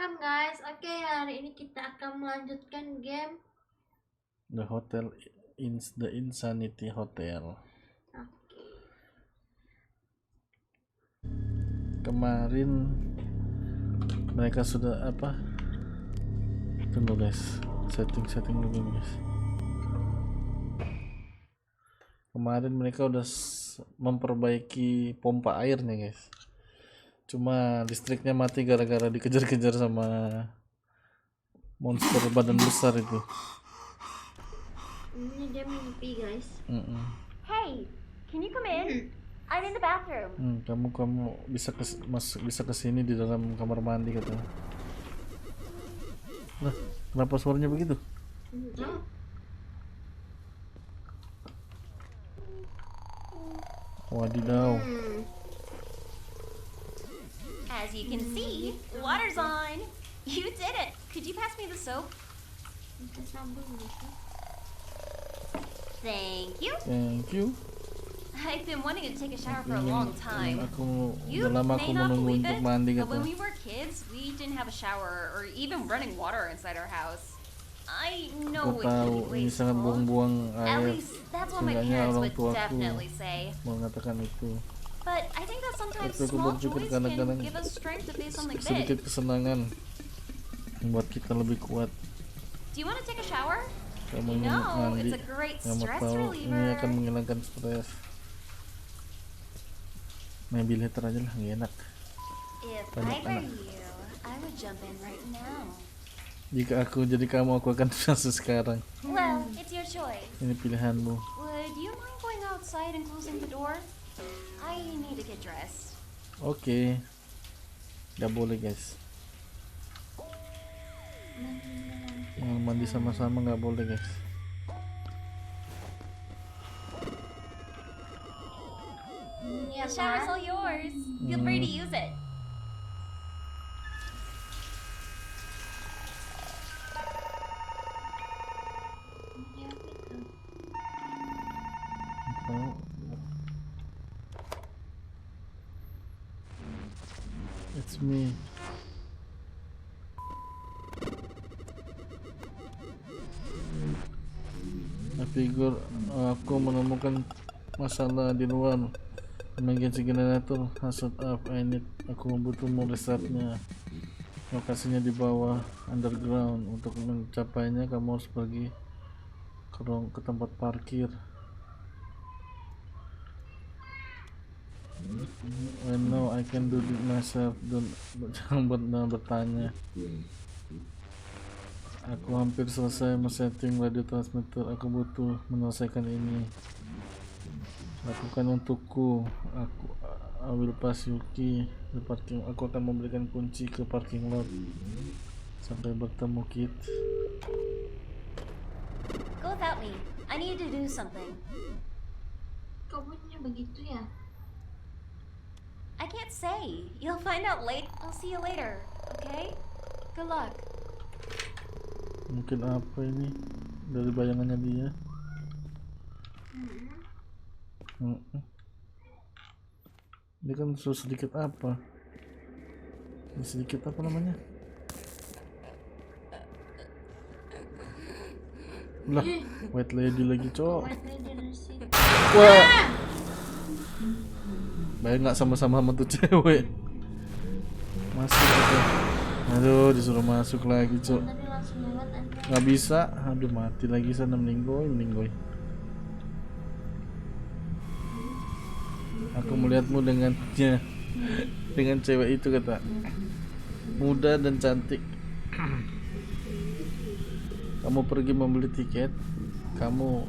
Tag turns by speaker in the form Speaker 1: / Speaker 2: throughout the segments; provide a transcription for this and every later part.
Speaker 1: welcome guys. Oke, hari ini kita akan melanjutkan game
Speaker 2: The Insanity Hotel.
Speaker 1: Oke.
Speaker 2: Kemarin mereka sudah apa? Tunggu guys, setting dulu guys. Kemarin mereka udah memperbaiki pompa airnya guys. Cuma listriknya mati gara-gara dikejar-kejar sama monster badan besar itu.
Speaker 1: Ini dia mimpi guys.
Speaker 3: Hey, can you come in? I'm in the bathroom.
Speaker 2: Kamu bisa kesini di dalam kamar mandi katanya. Nah, kenapa suaranya begitu? Wadidaw.
Speaker 3: As you can see, water's on. You did it. Could you pass me the soap?
Speaker 1: Bisa sabun gitu.
Speaker 3: Thank you.
Speaker 2: Thank you.
Speaker 3: I've been wanting to take a shower for a long time.
Speaker 2: Udah lama aku menunggu untuk mandi
Speaker 3: but when
Speaker 2: katanya.
Speaker 3: we were kids, we didn't have a shower or even running water inside our house. I know
Speaker 2: Aku
Speaker 3: it can
Speaker 2: tahu
Speaker 3: be
Speaker 2: ini sangat
Speaker 3: wasteful.
Speaker 2: buang-buang
Speaker 3: At
Speaker 2: air.
Speaker 3: least that's what my
Speaker 2: Seenggaknya
Speaker 3: parents
Speaker 2: orang
Speaker 3: would
Speaker 2: tuaku
Speaker 3: definitely say.
Speaker 2: mengatakan itu.
Speaker 3: But I think that sometimes
Speaker 2: Tapi aku
Speaker 3: small
Speaker 2: berpikir
Speaker 3: joys
Speaker 2: kadang-kadang
Speaker 3: can give us strength to face something
Speaker 2: sedikit
Speaker 3: big.
Speaker 2: kesenangan membuat kita lebih kuat.
Speaker 3: Do you want to take a shower?
Speaker 2: Kamu
Speaker 3: You
Speaker 2: ingin
Speaker 3: know,
Speaker 2: mandi,
Speaker 3: it's a great
Speaker 2: kamu
Speaker 3: stress
Speaker 2: tahu ini
Speaker 3: reliever.
Speaker 2: akan menghilangkan stres. Main biliter aja lah, nggak enak.
Speaker 3: If
Speaker 2: Banyak
Speaker 3: I were
Speaker 2: anak.
Speaker 3: you, I would jump in right now.
Speaker 2: Jika aku jadi kamu, aku akan masuk sekarang.
Speaker 3: Well, it's your choice.
Speaker 2: Ini pilihanmu.
Speaker 3: Would you mind going outside and closing the door? I need to get dressed.
Speaker 2: Oke. Gak boleh guys. Mandi sama-sama nggak boleh guys.
Speaker 1: Ini
Speaker 3: The shower's
Speaker 1: apa?
Speaker 3: all yours. Feel free to use it.
Speaker 1: Ini apa itu?
Speaker 2: Oh. It's me. I figure aku menemukan masalah di luar. Emergency generator hasut up. Aku butuh merestartnya. Lokasinya di bawah underground. Untuk mencapainya kamu harus pergi ke tempat parkir. I know I can do it myself. Jangan bertanya. Aku hampir selesai men-setting radio transmitter. Aku butuh menyelesaikan ini. Lakukan untukku. I will pass Yuki di parking. Aku akan memberikan kunci ke parking lot. Sampai bertemu Kit.
Speaker 3: Go without me. I need to do something.
Speaker 1: Kok bunyinya begitu ya?
Speaker 3: I can't say. You'll find out late. I'll see you later. Okay? Good luck.
Speaker 2: Mungkin apa ini dari bayangannya dia. Ini kan sedikit apa? Ini sedikit apa namanya? Lah, white lady lagi cowok.
Speaker 1: White lady dari situ.
Speaker 2: Wah. Bayang nggak sama-sama sama tuh cewek. Masuk gitu. Aduh, disuruh masuk lagi cok.
Speaker 1: Tadi langsung lewat aja.
Speaker 2: Nggak bisa. Aduh, mati lagi sana meninggoy. Aku melihatmu dengan cewek itu kata. Muda dan cantik. Kamu pergi membeli tiket. Kamu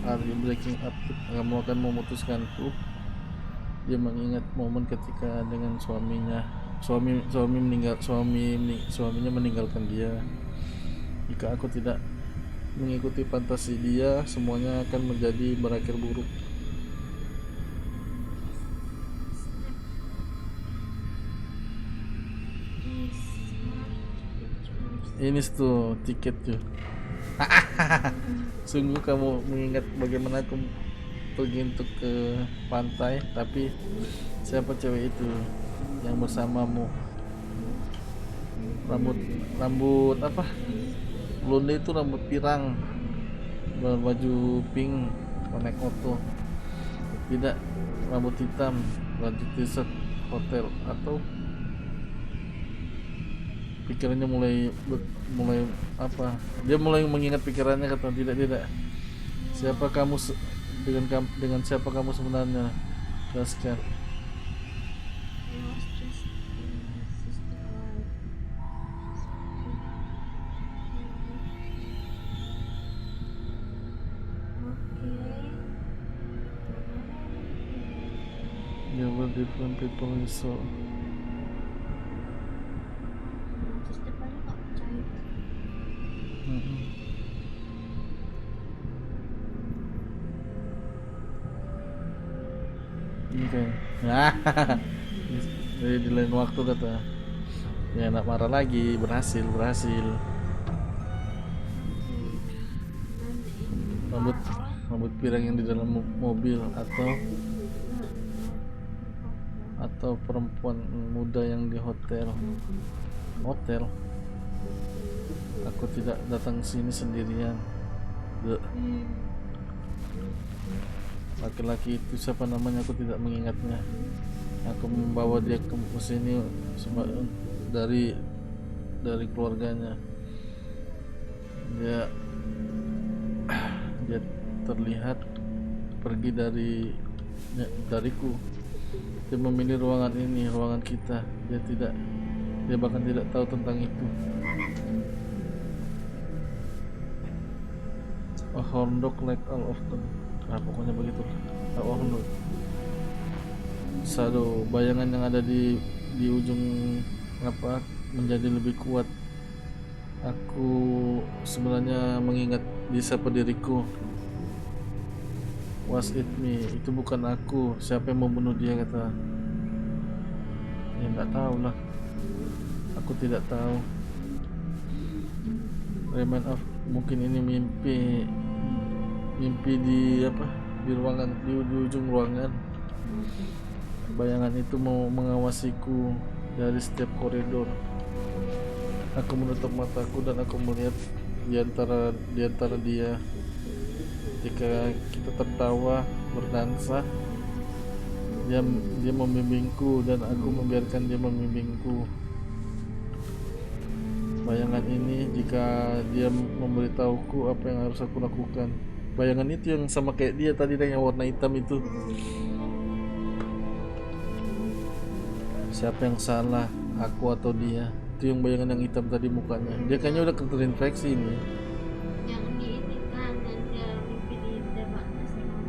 Speaker 2: hari breaking up. Kamu akan memutuskanku. Dia mengingat momen ketika dengan suaminya. Suaminya meninggalkan dia. Jika aku tidak mengikuti fantasi dia, semuanya akan berakhir buruk. Ini tuh tiket tuh. Sungguh kamu mengingat bagaimana aku pergi untuk ke pantai, tapi siapa cewek itu yang bersamamu? rambut rambut apa? Blonde itu rambut pirang, baju pink, naik moto. Tidak, rambut hitam, baju t-shirt hotel. Atau pikirannya mulai apa? Dia mulai mengingat pikirannya, kata tidak. Siapa kamu dengan siapa kamu sebenarnya? Jelaskan.
Speaker 1: I was just in my sister's life. Okay.
Speaker 2: There were different people you saw.
Speaker 1: Terus depannya nggak percaya.
Speaker 2: Mhm. Ini kayak jadi di lain waktu kata ya, anak marah lagi. Berhasil rambut pirang yang di dalam mobil, atau perempuan muda yang di hotel. Aku tidak datang sini sendirian. Laki-laki itu siapa namanya aku tidak mengingatnya. Aku membawa dia ke sini dari keluarganya. Dia terlihat pergi dariku. Dia memilih ruangan ini, ruangan kita. Dia bahkan tidak tahu tentang itu. A horn dog like all of them. Pokoknya begitu. Shadow, bayangan yang ada di ujung menjadi lebih kuat. Aku sebenarnya mengingat di siapa diriku. Was it me? Itu bukan aku. Siapa yang membunuh dia, kata. Ya nggak tahu lah. Aku tidak tahu. Remind of, mungkin ini mimpi di ruangan, di ujung ruangan. Bayangan itu mau mengawasiku dari setiap koridor. Aku menutup mataku dan aku melihat di antara dia. Ketika kita tertawa berdansa, dia membimbingku dan aku membiarkan dia membimbingku. Bayangan ini, jika dia memberitahuku apa yang harus aku lakukan. Bayangan itu yang sama kayak dia tadi, yang warna hitam itu. Siapa yang salah, aku atau dia? Itu yang bayangan yang hitam tadi mukanya. Dia kayaknya udah terinfeksi ini.
Speaker 1: Yang ini kan, dan dia mimpi di debatnya sama.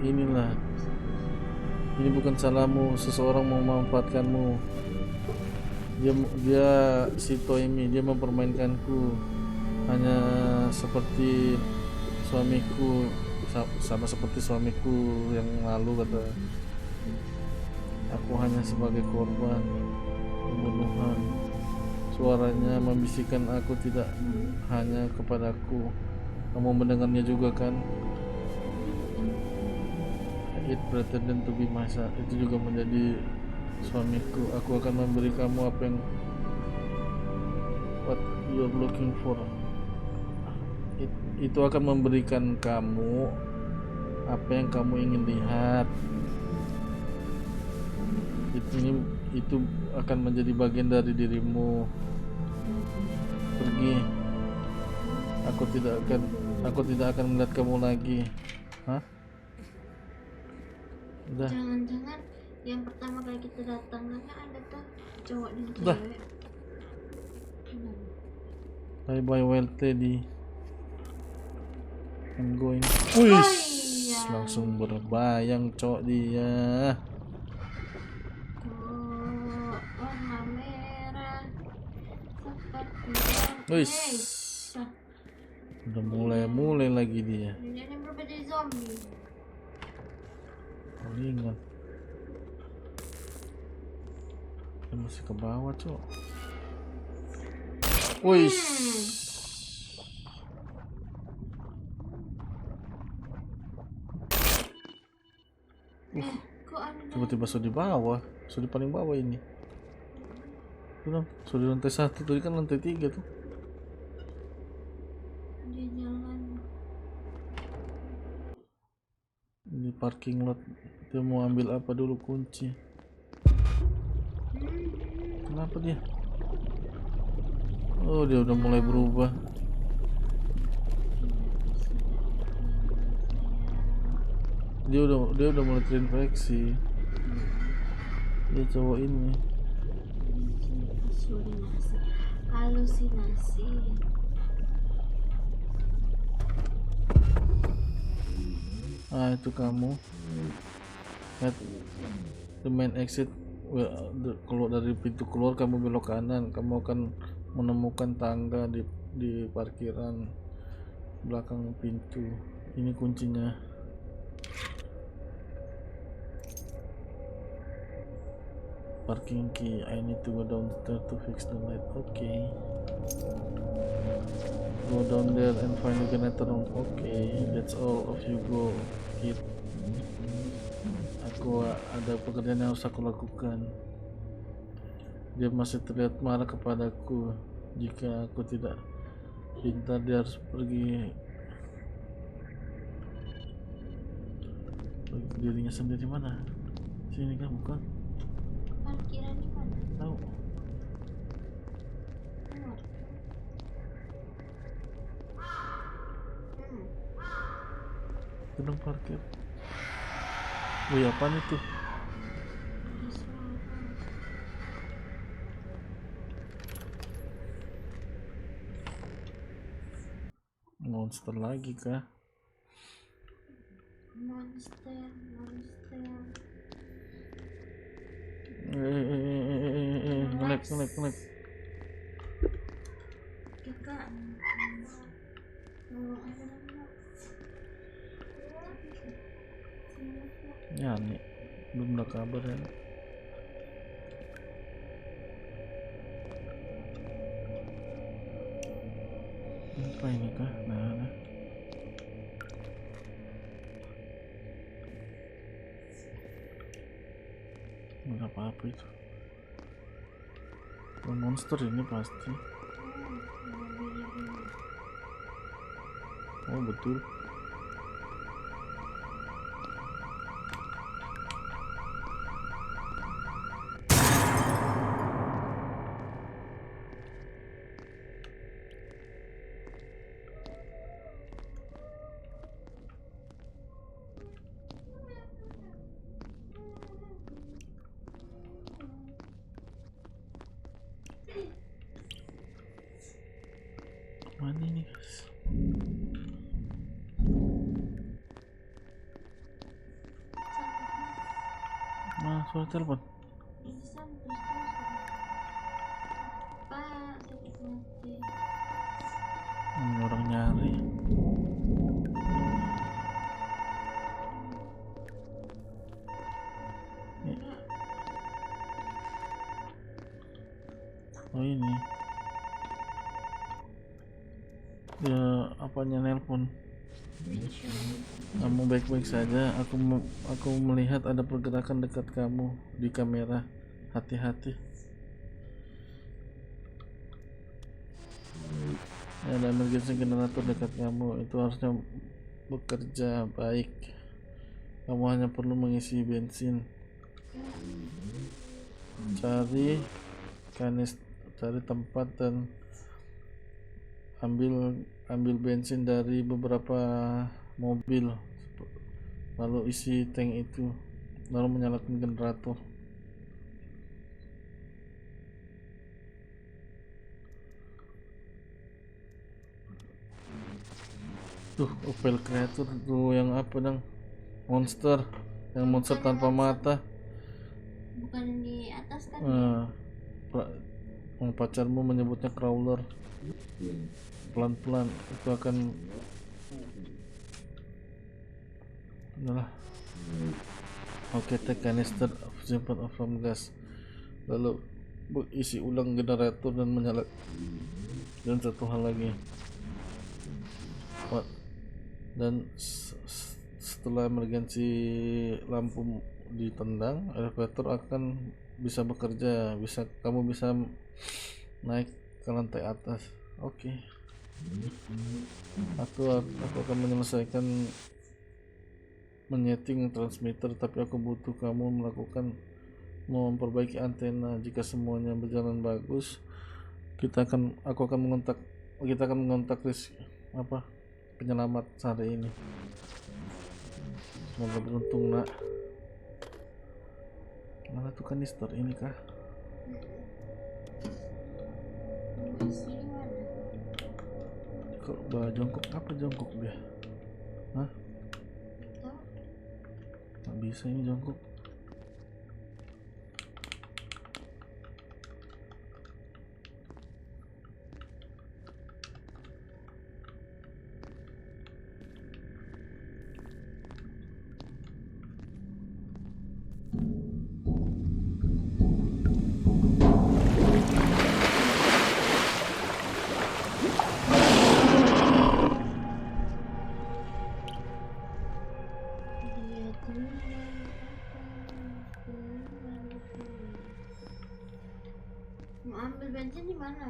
Speaker 2: Inilah. Ini bukan salahmu, seseorang mau memanfaatkanmu. Dia si Toimi, dia mempermainkanku. Hanya seperti suamiku, sama seperti suamiku yang lalu, kata. Aku hanya sebagai korban pembunuhan. Suaranya membisikkan aku tidak hanya kepadaku. Kamu mendengarnya juga kan? It pretended to be myself. Itu juga menjadi suamiku. Aku akan memberi kamu apa yang what you're looking for. Itu akan memberikan kamu apa yang kamu ingin lihat. Itu akan menjadi bagian dari dirimu. Pergi. Aku tidak akan melihat kamu lagi. Hah? Udah.
Speaker 1: Jangan-jangan yang pertama kali kita datang kan ada tuh cowok dan
Speaker 2: Udah.
Speaker 1: cewek.
Speaker 2: Bye bye well Teddy. I'm going. Wih,
Speaker 1: iya.
Speaker 2: langsung berbayang cowok dia.
Speaker 1: Tuh, warna merah seperti
Speaker 2: Wih,
Speaker 1: Sah,
Speaker 2: udah mulai lagi dia.
Speaker 1: dunianya berubah jadi zombie.
Speaker 2: Ingat. Dia masih ke bawah cowok. Wih.
Speaker 1: Kok ada
Speaker 2: Tiba-tiba sudah di bawah, sudah di paling bawah ini. dong. Sudah di lantai 1, tadi kan lantai 3 tuh.
Speaker 1: Dia jalan.
Speaker 2: Di parking lot. Dia mau ambil apa dulu, kunci. Kenapa dia? Oh, dia udah mulai berubah. Dia udah mulai terinfeksi. Dia cowok ini.
Speaker 1: Halusinasi.
Speaker 2: Ah, itu kamu. At the main exit. Keluar dari pintu keluar, kamu belok kanan. Kamu akan menemukan tangga di parkiran belakang pintu. Ini kuncinya. Parking key. I need to go downstairs to fix the light. Okay. Go down there and find the generator room. Okay, that's all of you go. Kid. Aku ada pekerjaan yang harus aku lakukan. Dia masih terlihat marah kepadaku. Jika aku tidak pintar, dia harus pergi dirinya sendiri. Mana? Sini kan, bukan?
Speaker 1: Parkiran di mana?
Speaker 2: Tahu.
Speaker 1: Keluar.
Speaker 2: Gedung parkir. Wih, apaan itu?
Speaker 1: Ada suara.
Speaker 2: Monster lagi kah?
Speaker 1: Monster.
Speaker 2: Ngelek.
Speaker 1: Kita
Speaker 2: Ya nih, belum ada kabar ya. Apa ini kah? Nah. Nggak apa-apa itu. Monster ini pasti. Oh betul. Mana ini guys? Mana suara telepon?
Speaker 1: Ini terus. Pak, sakit mati.
Speaker 2: Ini orang nyari. Oh ini. Ya, apanya nelpon? Kamu baik-baik saja. Aku melihat ada pergerakan dekat kamu di kamera. Hati-hati. Ada emergency generator dekat kamu. Itu harusnya bekerja baik. Kamu hanya perlu mengisi bensin. Cari tempat dan ambil bensin dari beberapa mobil, lalu isi tank itu, lalu menyalakan generator. Tuh, Opel Creator tuh yang apa dong? Monster, yang monster tanpa mata.
Speaker 1: Bukan di atas kan?
Speaker 2: Pacarmu menyebutnya crawler. Pelan-pelan itu akan Oke, take canister of simple from gas, lalu isi ulang generator dan menyalakan. Dan satu hal lagi, dan setelah emergensi lampu ditendang, elevator akan bisa bekerja, kamu bisa naik ke lantai atas. Oke. Aku akan menyelesaikan menyeting transmitter, tapi aku butuh kamu memperbaiki antena. Jika semuanya berjalan bagus, kita akan mengontak penyelamat hari ini. Semoga beruntung, nak. Mana tuh kanister ini kah?
Speaker 1: Isi mana?
Speaker 2: Kok jongkok, apa jongkok dia? Hah?
Speaker 1: Tahu?
Speaker 2: Nggak bisa ini jongkok.
Speaker 1: Dia teman. Mau ambil bensin di mana?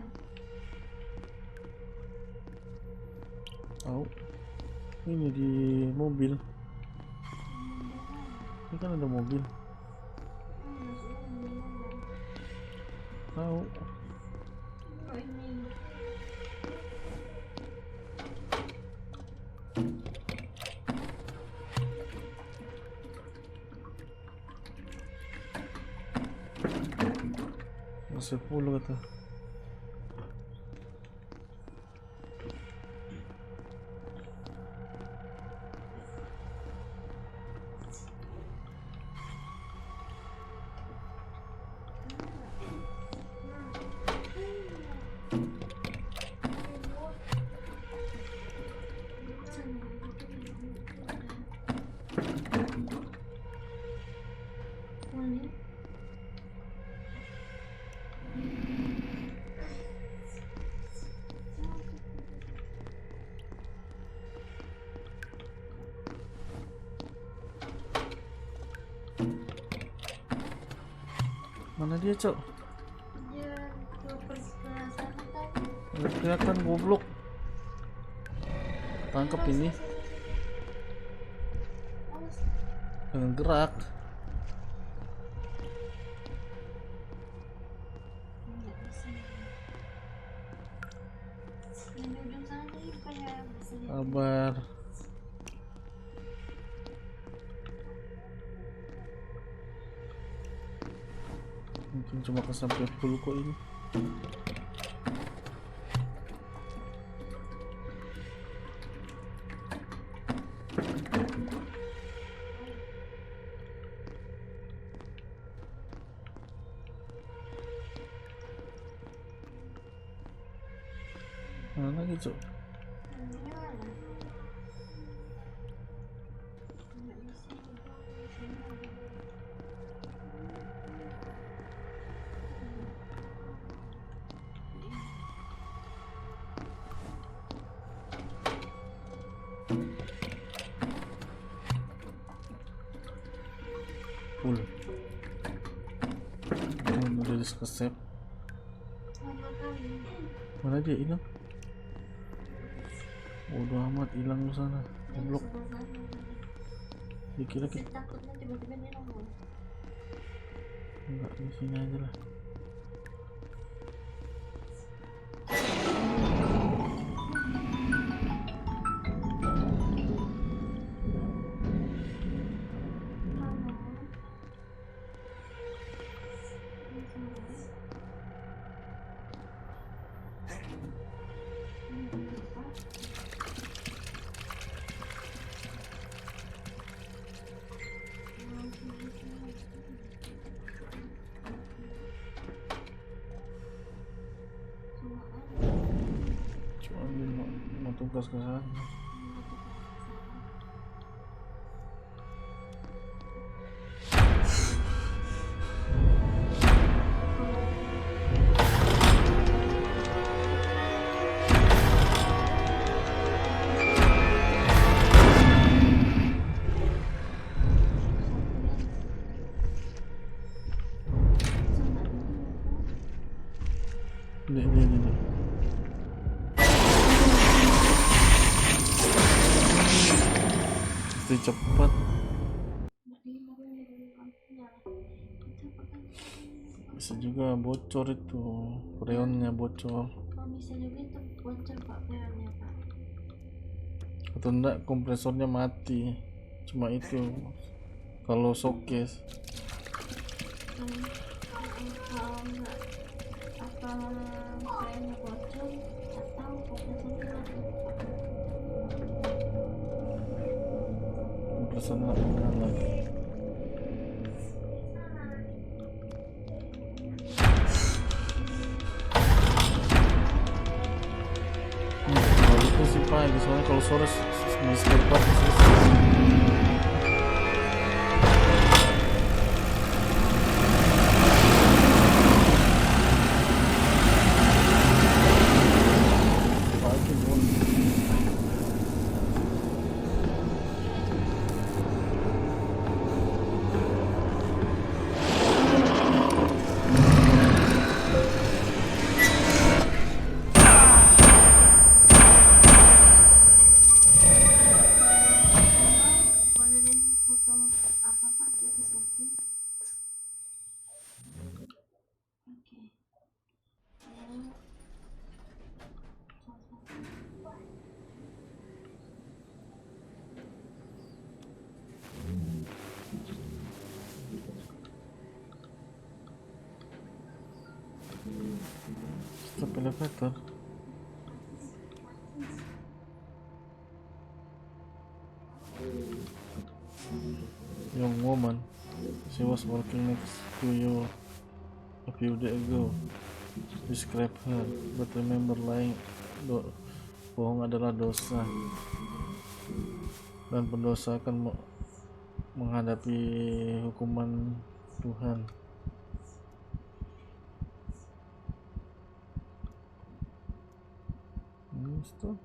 Speaker 2: Tahu? Ini di mobil. Ini kan ada mobil. Tahu?
Speaker 1: Oh ini.
Speaker 2: Masih full kata. Mana dia, Cok?
Speaker 1: Dia tuh pergi ke sana tadi.
Speaker 2: Nggak kelihatan, goblok. Tangkap ini
Speaker 1: Awas.
Speaker 2: dengan gerak.
Speaker 1: Nggak bisa. Yang di ujung sana tadi bukannya bisa lihat.
Speaker 2: Sabar. Mungkin cuma kesampaian dulu kok ini. Mana lagi, Cok?
Speaker 1: Ini mana? Nggak bisa.
Speaker 2: Full. Ini udah disket.
Speaker 1: Lama kali.
Speaker 2: Mana dia hilang? Bodoh amat, hilang di sana. Goblok.
Speaker 1: Sebelah sana.
Speaker 2: Dikira
Speaker 1: Saya
Speaker 2: kita
Speaker 1: takutnya tiba-tiba dia nongol.
Speaker 2: enggak, di sini aja lah.
Speaker 1: Mana?
Speaker 2: Cuma dia mau tugas ke sana. Ini. Pasti cepat. Bisa juga bocor itu, freonnya bocor.
Speaker 1: Kalau bisa juga itu bocor Pak perannya Pak.
Speaker 2: Atau enggak kompresornya mati. Cuma itu kalau showcase.
Speaker 1: Kalau enggak apa perannya bocor atau kompresornya mati Pak.
Speaker 2: Kompresornya nggak menyala. Kalau itu sih pagi, soalnya kalau sore semua spare part selesai. Pagi pun
Speaker 1: Bolehin foto apa Pak di showcase? Oke. Ya.
Speaker 2: stop elevator. Young woman, she was walking next to you a few days ago. Describe her, but remember lying. Bohong adalah dosa, dan pendosa akan menghadapi hukuman Tuhan. Stop.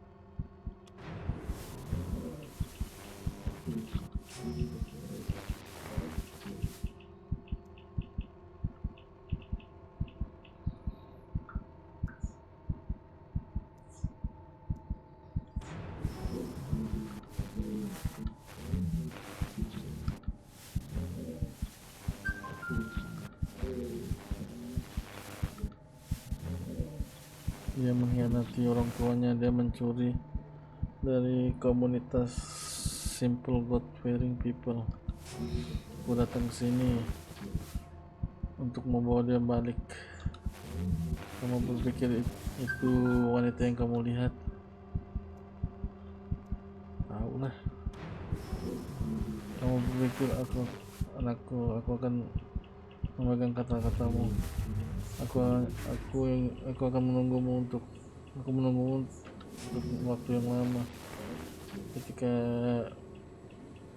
Speaker 2: Dia mengkhianati orang tuanya, dia mencuri dari komunitas Simple God-fearing People. Aku datang ke sini untuk membawa dia balik. Kamu berpikir itu wanita yang kamu lihat? Tahu lah. Kamu berpikir aku akan memegang kata-katamu. Aku akan menunggumu untuk waktu yang lama. Ketika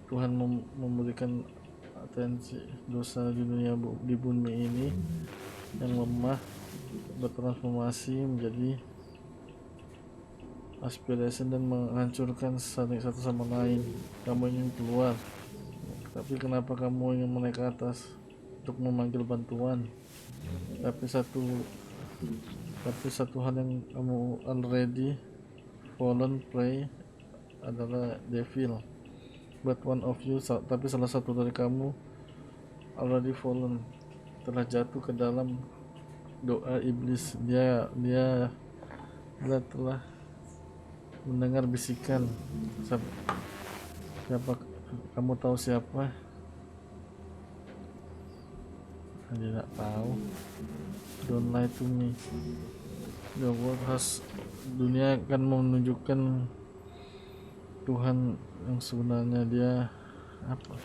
Speaker 2: Tuhan memberikan atensi dosa di dunia, di bumi ini yang lemah bertransformasi menjadi aspiration dan menghancurkan satu sama lain. Kamu ingin keluar, tapi kenapa kamu ingin menaik ke atas untuk memanggil bantuan? Tapi satu hal yang kamu already fallen prey adalah devil. But one of you, tapi salah satu dari kamu already fallen, telah jatuh ke dalam doa iblis. Dia telah mendengar bisikan. Siapa kamu tahu siapa? Dia tidak tahu. Don't lie to me. The world has, dunia akan menunjukkan Tuhan yang sebenarnya. Dia apa?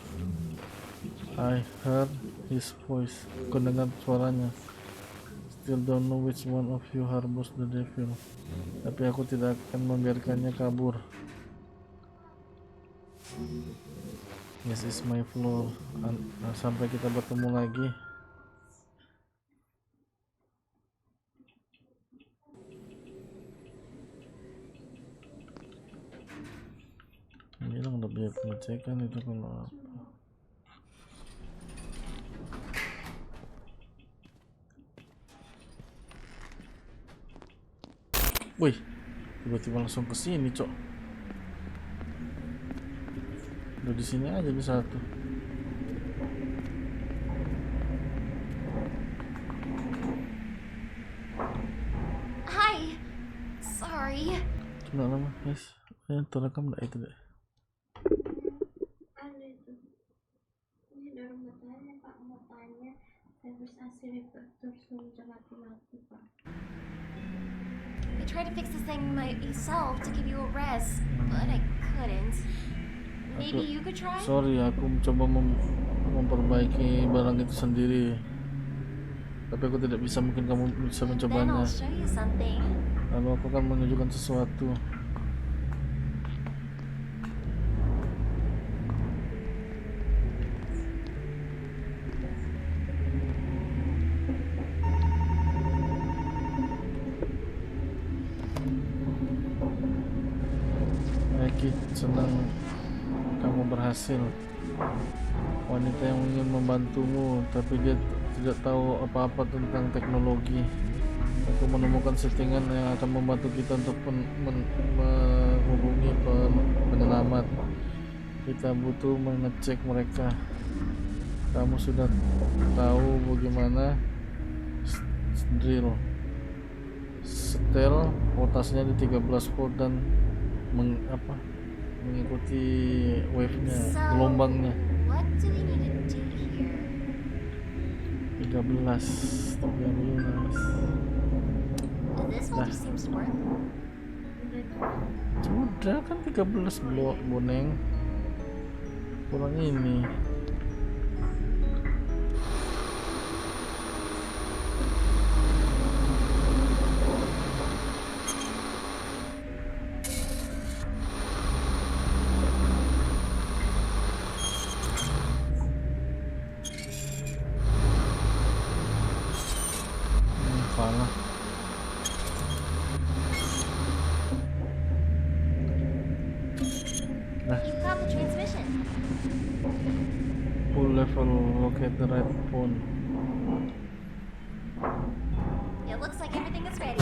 Speaker 2: I heard his voice. Aku dengar suaranya. Still don't know which one of you harbors the devil. Tapi aku tidak akan membiarkannya kabur. This is my floor. Sampai kita bertemu lagi. Bilang udah biar pengecekan itu kalau apa. Wih, tiba-tiba langsung ke sini, Cok. Udah di sini aja bisa tuh.
Speaker 3: Hi. Sorry.
Speaker 2: Enggak lama, guys. Terekam enggak itu deh.
Speaker 1: Ada itu. Ini ada rumah tanya Pak, mau tanya servis AC reflektor sudah mati-mati Pak.
Speaker 3: I tried to fix this thing myself to give you a rest, but I couldn't. Maybe you could try?
Speaker 2: Sorry, aku mencoba memperbaiki barang itu sendiri. Tapi aku tidak bisa, mungkin kamu bisa
Speaker 3: Then
Speaker 2: mencobanya.
Speaker 3: I'll show you something.
Speaker 2: Lalu aku akan menunjukkan sesuatu. Aki, senang kamu berhasil. Wanita yang ingin membantumu, tapi dia tidak tahu apa-apa tentang teknologi. Aku menemukan settingan yang akan membantu kita untuk menghubungi penyelamat. Kita butuh mengecek mereka. Kamu sudah tahu bagaimana drill. Setel voltasenya di 13 volt dan mengikuti wave-nya, gelombangnya.
Speaker 3: What do we need to do here?
Speaker 2: 13.
Speaker 3: This voltage seems to work.
Speaker 2: Sudah kan 13 blok boneng. Kurang ini. Salah.
Speaker 3: You've got the transmission.
Speaker 2: Full level, locate the right phone.
Speaker 3: It looks like everything is ready.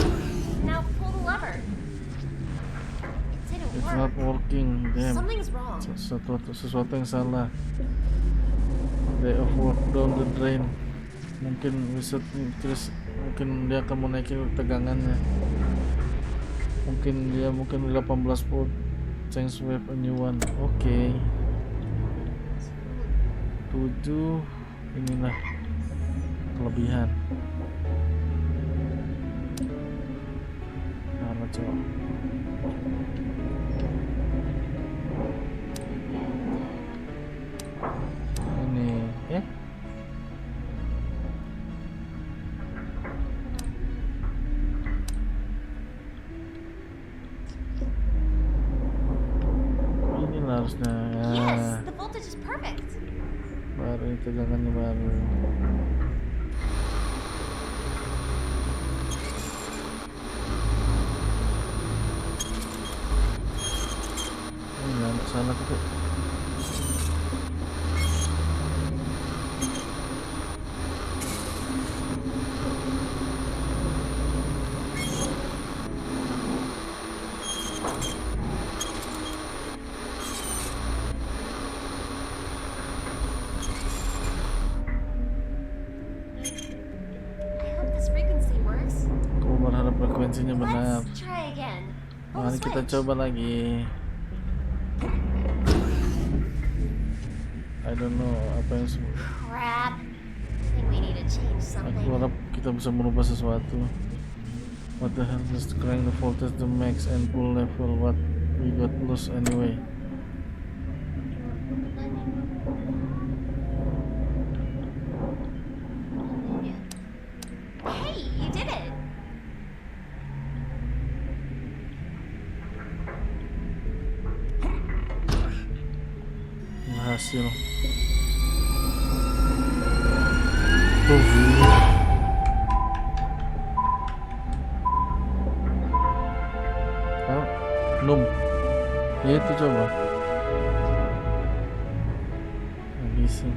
Speaker 3: Now pull the lever. It didn't
Speaker 2: It's
Speaker 3: work.
Speaker 2: not working. Damn.
Speaker 3: Something's wrong.
Speaker 2: Sesuatu yang salah. They overwork down the drain. Mungkin mungkin dia akan menaiki tegangannya. Mungkin 18 volt. Change wave a new one. Oke. 7. Inilah kelebihan. Nah, coba. Ini inilah harusnya ya.
Speaker 3: Yes, the voltage is perfect.
Speaker 2: Baru ini tegangannya baru. Ini nggak salah tuh.
Speaker 3: I hope this frequency works.
Speaker 2: Aku berharap frekuensinya benar.
Speaker 3: Let's try again. Pull
Speaker 2: Mari
Speaker 3: the
Speaker 2: kita
Speaker 3: switch.
Speaker 2: coba lagi. I don't know apa yang
Speaker 3: Crap. I think we need to change
Speaker 2: aku
Speaker 3: something.
Speaker 2: harap kita bisa merubah sesuatu. What the hell, just crank the voltage to max and pull level. What we got lost anyway.
Speaker 3: Hey, you did it.
Speaker 2: Berhasil. Oh, belum. Ya itu coba. Habisin.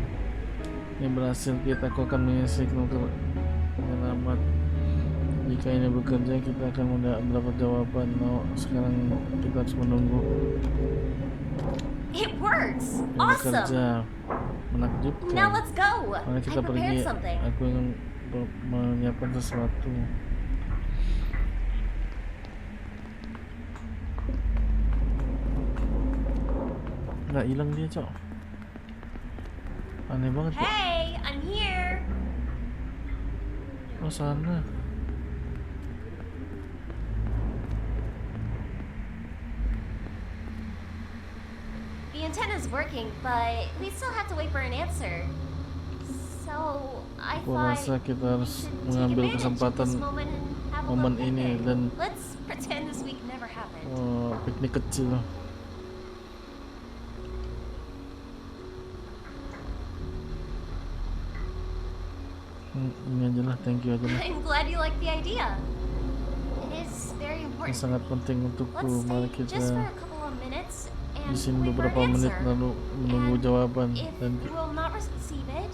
Speaker 2: Ini berhasil, aku akan mengisi signal ke penyelamat. Jika Jika ini bekerja, kita akan mendapat jawaban. No, sekarang kita harus menunggu.
Speaker 3: It works!
Speaker 2: Ini
Speaker 3: Awesome!
Speaker 2: bekerja. Menakjubkan.
Speaker 3: Now let's go!
Speaker 2: Mari kita
Speaker 3: I
Speaker 2: pergi.
Speaker 3: prepared something.
Speaker 2: Aku ingin menyiapkan sesuatu. Nggak hilang dia, Cok. Aneh banget, Cok.
Speaker 3: Hey, I'm here!
Speaker 2: Oh, sana.
Speaker 3: The antenna's working, but we still have to wait for an answer. So, I
Speaker 2: Aku
Speaker 3: thought
Speaker 2: rasa kita
Speaker 3: we
Speaker 2: harus
Speaker 3: should take
Speaker 2: mengambil
Speaker 3: advantage of
Speaker 2: kesempatan
Speaker 3: this moment and have a
Speaker 2: momen
Speaker 3: little
Speaker 2: ini
Speaker 3: picnic.
Speaker 2: dan
Speaker 3: Let's pretend this week never happened.
Speaker 2: piknik kecil. Ini aja lah, thank you aja lah.
Speaker 3: I'm glad you like the idea. It is very
Speaker 2: Ini
Speaker 3: important.
Speaker 2: sangat penting untukku.
Speaker 3: Let's
Speaker 2: Mari
Speaker 3: stay just
Speaker 2: kita
Speaker 3: for a couple of minutes and
Speaker 2: di sini
Speaker 3: wait for
Speaker 2: beberapa
Speaker 3: an
Speaker 2: menit
Speaker 3: answer.
Speaker 2: lalu menunggu
Speaker 3: And
Speaker 2: jawaban
Speaker 3: If
Speaker 2: dan
Speaker 3: we will not receive it,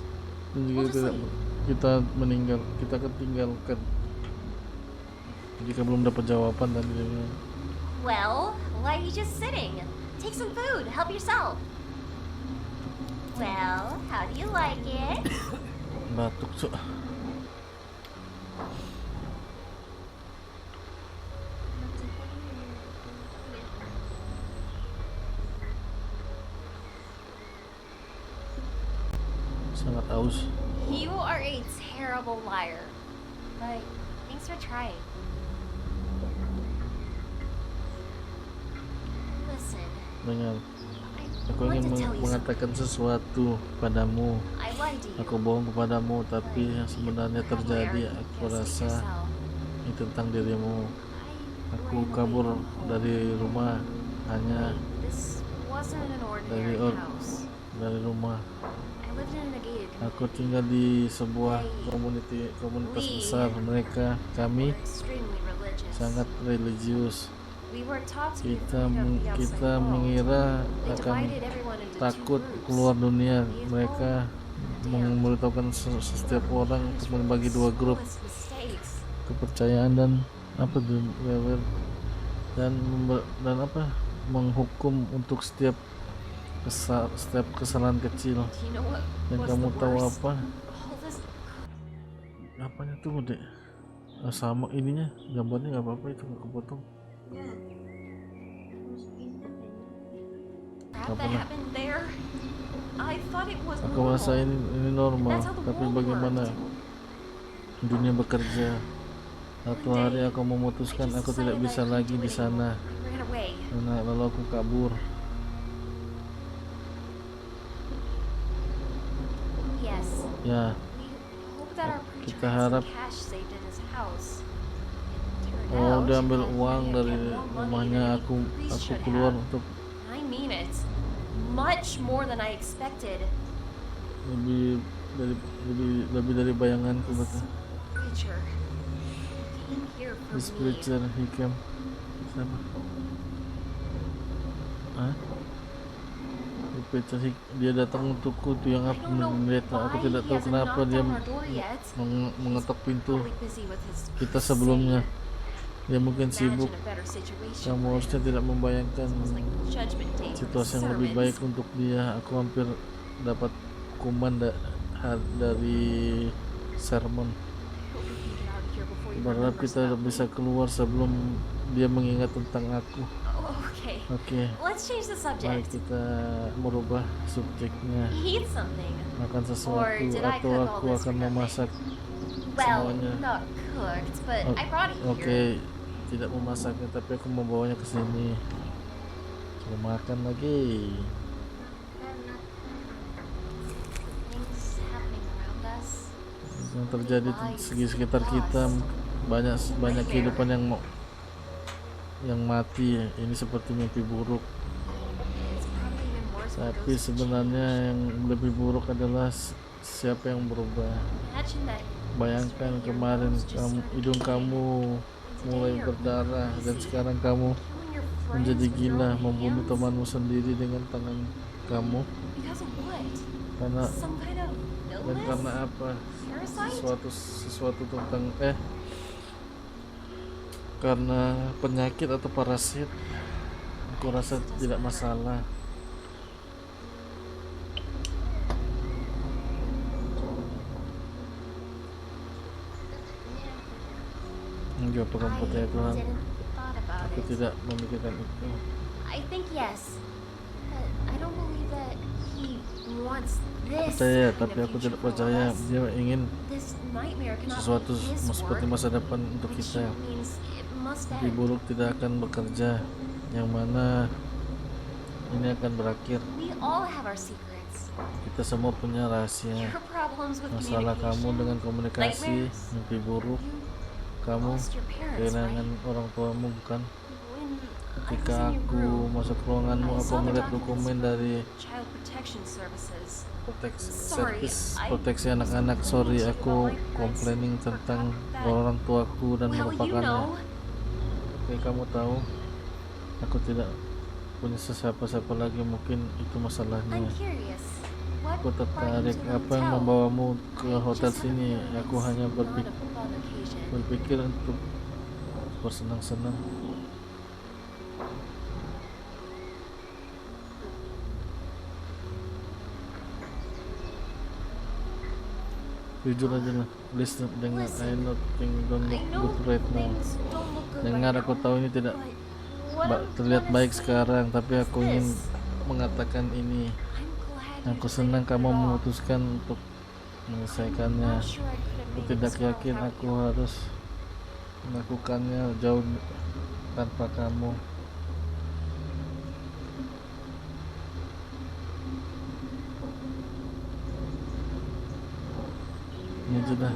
Speaker 2: jika
Speaker 3: we'll just
Speaker 2: tidak
Speaker 3: leave.
Speaker 2: kita meninggal, kita akan tinggalkan jika belum dapat jawaban tadi.
Speaker 3: Well, why are you just sitting? Take some food. Help yourself. Well, how do you like it?
Speaker 2: Batuk, Cok. Sangat aus.
Speaker 3: You are a terrible liar. But thanks for trying. Listen,
Speaker 2: Dengar, aku
Speaker 3: I want
Speaker 2: ingin
Speaker 3: to tell you something.
Speaker 2: mengatakan sesuatu padamu.
Speaker 3: I lied to you.
Speaker 2: Aku bohong kepadamu, tapi yang sebenarnya
Speaker 3: Probably
Speaker 2: terjadi,
Speaker 3: already
Speaker 2: aku
Speaker 3: guessed it
Speaker 2: rasa
Speaker 3: yourself.
Speaker 2: ini tentang dirimu.
Speaker 3: I
Speaker 2: Aku
Speaker 3: ran away
Speaker 2: kabur
Speaker 3: from home.
Speaker 2: dari rumah, hanya
Speaker 3: This wasn't an ordinary
Speaker 2: Dari
Speaker 3: house.
Speaker 2: dari rumah.
Speaker 3: I lived in a gated
Speaker 2: Aku tinggal di sebuah komunitas besar. Kami
Speaker 3: We're extremely religious.
Speaker 2: sangat religius.
Speaker 3: We were taught to be
Speaker 2: Kita
Speaker 3: afraid of the
Speaker 2: kita
Speaker 3: outside world.
Speaker 2: mengira
Speaker 3: They
Speaker 2: akan
Speaker 3: divided everyone into
Speaker 2: takut
Speaker 3: two groups.
Speaker 2: keluar dunia.
Speaker 3: The
Speaker 2: Mereka
Speaker 3: damned.
Speaker 2: memberitahukan setiap orang untuk membagi dua grup
Speaker 3: Smallest mistakes.
Speaker 2: kepercayaan dan apa dan apa menghukum untuk setiap kesalahan kecil.
Speaker 3: Do you know what
Speaker 2: Dan
Speaker 3: was
Speaker 2: kamu
Speaker 3: the
Speaker 2: tahu
Speaker 3: worst?
Speaker 2: apa?
Speaker 3: All this
Speaker 2: Apanya tuh, Dek? Sama ininya, gambarnya nggak apa-apa, itu nggak kepotong.
Speaker 1: Ya. Masukin apa
Speaker 3: crap that
Speaker 2: pernah.
Speaker 3: happened there. I thought it was
Speaker 2: Aku
Speaker 3: normal.
Speaker 2: merasa ini normal,
Speaker 3: That's how the
Speaker 2: tapi
Speaker 3: world
Speaker 2: bagaimana
Speaker 3: worked.
Speaker 2: dunia bekerja? Satu hari aku memutuskan
Speaker 3: I just
Speaker 2: aku tidak
Speaker 3: decided
Speaker 2: bisa
Speaker 3: I couldn't
Speaker 2: lagi
Speaker 3: do
Speaker 2: di
Speaker 3: it
Speaker 2: sana.
Speaker 3: anymore. I ran away.
Speaker 2: Lalu aku kabur.
Speaker 3: Yes.
Speaker 2: Ya,
Speaker 3: We hope that our preacher
Speaker 2: Kita
Speaker 3: had
Speaker 2: harap-
Speaker 3: some cash saved in his house. It
Speaker 2: oh
Speaker 3: turned
Speaker 2: dia
Speaker 3: out
Speaker 2: ambil
Speaker 3: that
Speaker 2: uang
Speaker 3: he had
Speaker 2: dari
Speaker 3: kept more money
Speaker 2: rumahnya.
Speaker 3: than
Speaker 2: Aku
Speaker 3: the priest should
Speaker 2: keluar
Speaker 3: have.
Speaker 2: untuk
Speaker 3: I mean it. Much more than I expected.
Speaker 2: lebih dari bayanganku,
Speaker 3: This
Speaker 2: betul.
Speaker 3: preacher came here for
Speaker 2: This
Speaker 3: me.
Speaker 2: preacher, he came. Siapa? Hah? The preacher, dia datang untukku, itu yang
Speaker 3: I
Speaker 2: aku
Speaker 3: don't know
Speaker 2: melihat. Aku
Speaker 3: why
Speaker 2: tidak
Speaker 3: he
Speaker 2: tahu
Speaker 3: hasn't
Speaker 2: kenapa
Speaker 3: knocked
Speaker 2: dia
Speaker 3: on our door yet.
Speaker 2: mengetok pintu
Speaker 3: Probably busy with his
Speaker 2: kita sebelumnya.
Speaker 3: crusade.
Speaker 2: Dia mungkin sibuk.
Speaker 3: Imagine a better situation.
Speaker 2: Kamu harusnya tidak membayangkan
Speaker 3: Sounds like Judgment Day
Speaker 2: situasi yang lebih baik
Speaker 3: sermons.
Speaker 2: untuk dia. Aku hampir dapat hukuman dari sermon.
Speaker 3: Hope we can get out of here before he
Speaker 2: Berharap
Speaker 3: remembers
Speaker 2: kita
Speaker 3: about me.
Speaker 2: bisa keluar sebelum dia mengingat tentang aku.
Speaker 3: Oh, okay.
Speaker 2: Oke,
Speaker 3: Let's change the
Speaker 2: mari
Speaker 3: subject.
Speaker 2: kita merubah subjeknya.
Speaker 3: Eat something.
Speaker 2: Makan sesuatu
Speaker 3: did I
Speaker 2: atau
Speaker 3: cook
Speaker 2: aku
Speaker 3: all this
Speaker 2: akan
Speaker 3: for nothing?
Speaker 2: memasak
Speaker 3: Well,
Speaker 2: semuanya.
Speaker 3: not cooked, but
Speaker 2: O-
Speaker 3: I brought it
Speaker 2: Oke,
Speaker 3: here.
Speaker 2: tidak memasaknya, tapi aku membawanya ke sini. Kita makan lagi.
Speaker 3: Things happening around us.
Speaker 2: Yang terjadi di segi sekitar kita, banyak kehidupan yang mati. Ini seperti mimpi buruk.
Speaker 3: It's probably even worse for
Speaker 2: Tapi
Speaker 3: those who
Speaker 2: sebenarnya
Speaker 3: change.
Speaker 2: yang lebih buruk adalah siapa yang berubah.
Speaker 3: Imagine that
Speaker 2: Bayangkan
Speaker 3: yesterday your
Speaker 2: kemarin
Speaker 3: nose just started
Speaker 2: hidung
Speaker 3: bleeding,
Speaker 2: kamu
Speaker 3: and
Speaker 2: mulai
Speaker 3: today you're
Speaker 2: berdarah, dan
Speaker 3: crazy,
Speaker 2: sekarang kamu
Speaker 3: killing your friends
Speaker 2: menjadi
Speaker 3: with your
Speaker 2: gila,
Speaker 3: own
Speaker 2: membunuh
Speaker 3: hands.
Speaker 2: temanmu sendiri dengan tangan kamu.
Speaker 3: Because of what?
Speaker 2: Karena
Speaker 3: Some kind of
Speaker 2: dan karena
Speaker 3: illness?
Speaker 2: apa?
Speaker 3: Parasite?
Speaker 2: Sesuatu tentang karena penyakit atau parasit, aku rasa tidak masalah. Enggak, bukan percaya Tuhan.
Speaker 3: didn't thought about
Speaker 2: Aku
Speaker 3: it.
Speaker 2: tidak memikirkan itu.
Speaker 3: I think yes. But I don't believe that he wants this
Speaker 2: Percaya,
Speaker 3: kind
Speaker 2: tapi
Speaker 3: of
Speaker 2: aku
Speaker 3: future
Speaker 2: tidak
Speaker 3: for
Speaker 2: percaya
Speaker 3: us.
Speaker 2: dia ingin
Speaker 3: This nightmare cannot
Speaker 2: sesuatu
Speaker 3: be his
Speaker 2: seperti
Speaker 3: work,
Speaker 2: masa depan untuk
Speaker 3: which
Speaker 2: kita.
Speaker 3: means it must
Speaker 2: Mimpi
Speaker 3: end.
Speaker 2: buruk tidak akan bekerja, yang mana ini akan berakhir.
Speaker 3: We all have our secrets.
Speaker 2: Kita semua punya rahasia.
Speaker 3: Your problems with
Speaker 2: Masalah kamu
Speaker 3: communication,
Speaker 2: dengan komunikasi,
Speaker 3: nightmares.
Speaker 2: mimpi buruk,
Speaker 3: You
Speaker 2: kamu
Speaker 3: lost your parents,
Speaker 2: kehilangan
Speaker 3: right?
Speaker 2: orang tuamu, bukan?
Speaker 3: When I
Speaker 2: Ketika
Speaker 3: was in your
Speaker 2: aku
Speaker 3: room,
Speaker 2: masuk ruanganmu,
Speaker 3: I
Speaker 2: aku
Speaker 3: saw the
Speaker 2: melihat
Speaker 3: documents
Speaker 2: dokumen
Speaker 3: from
Speaker 2: dari
Speaker 3: Child Protection Services.
Speaker 2: servis
Speaker 3: I
Speaker 2: proteksi anak-anak. Sorry, aku complaining tentang orang tuaku dan
Speaker 3: Well, you
Speaker 2: melupakannya.
Speaker 3: know,
Speaker 2: Oke, kamu tahu, aku tidak punya siapa-siapa lagi, mungkin itu
Speaker 3: I'm
Speaker 2: masalahnya.
Speaker 3: curious. What
Speaker 2: Aku
Speaker 3: brought you
Speaker 2: tertarik,
Speaker 3: to the
Speaker 2: apa yang
Speaker 3: hotel?
Speaker 2: membawamu ke
Speaker 3: I
Speaker 2: hotel
Speaker 3: just have a
Speaker 2: sini?
Speaker 3: feeling
Speaker 2: Aku
Speaker 3: it's
Speaker 2: hanya
Speaker 3: not a fun occasion.
Speaker 2: berpikir untuk bersenang-senang. Jujur aja lah, please dengar. I not think don't
Speaker 3: I
Speaker 2: look
Speaker 3: know
Speaker 2: good right now.
Speaker 3: things don't look good
Speaker 2: Dengar,
Speaker 3: right
Speaker 2: aku
Speaker 3: now,
Speaker 2: tahu ini tidak
Speaker 3: but what I'm
Speaker 2: terlihat
Speaker 3: gonna
Speaker 2: baik
Speaker 3: say
Speaker 2: sekarang, tapi
Speaker 3: is
Speaker 2: aku ingin
Speaker 3: this.
Speaker 2: mengatakan ini.
Speaker 3: I'm glad you
Speaker 2: Aku
Speaker 3: decided
Speaker 2: senang
Speaker 3: to put
Speaker 2: kamu
Speaker 3: it off.
Speaker 2: memutuskan untuk
Speaker 3: I'm
Speaker 2: menyelesaikannya.
Speaker 3: not sure I could have
Speaker 2: Aku
Speaker 3: made it
Speaker 2: tidak
Speaker 3: this far
Speaker 2: yakin
Speaker 3: without
Speaker 2: aku
Speaker 3: you.
Speaker 2: harus melakukannya jauh tanpa kamu. Ini sudah.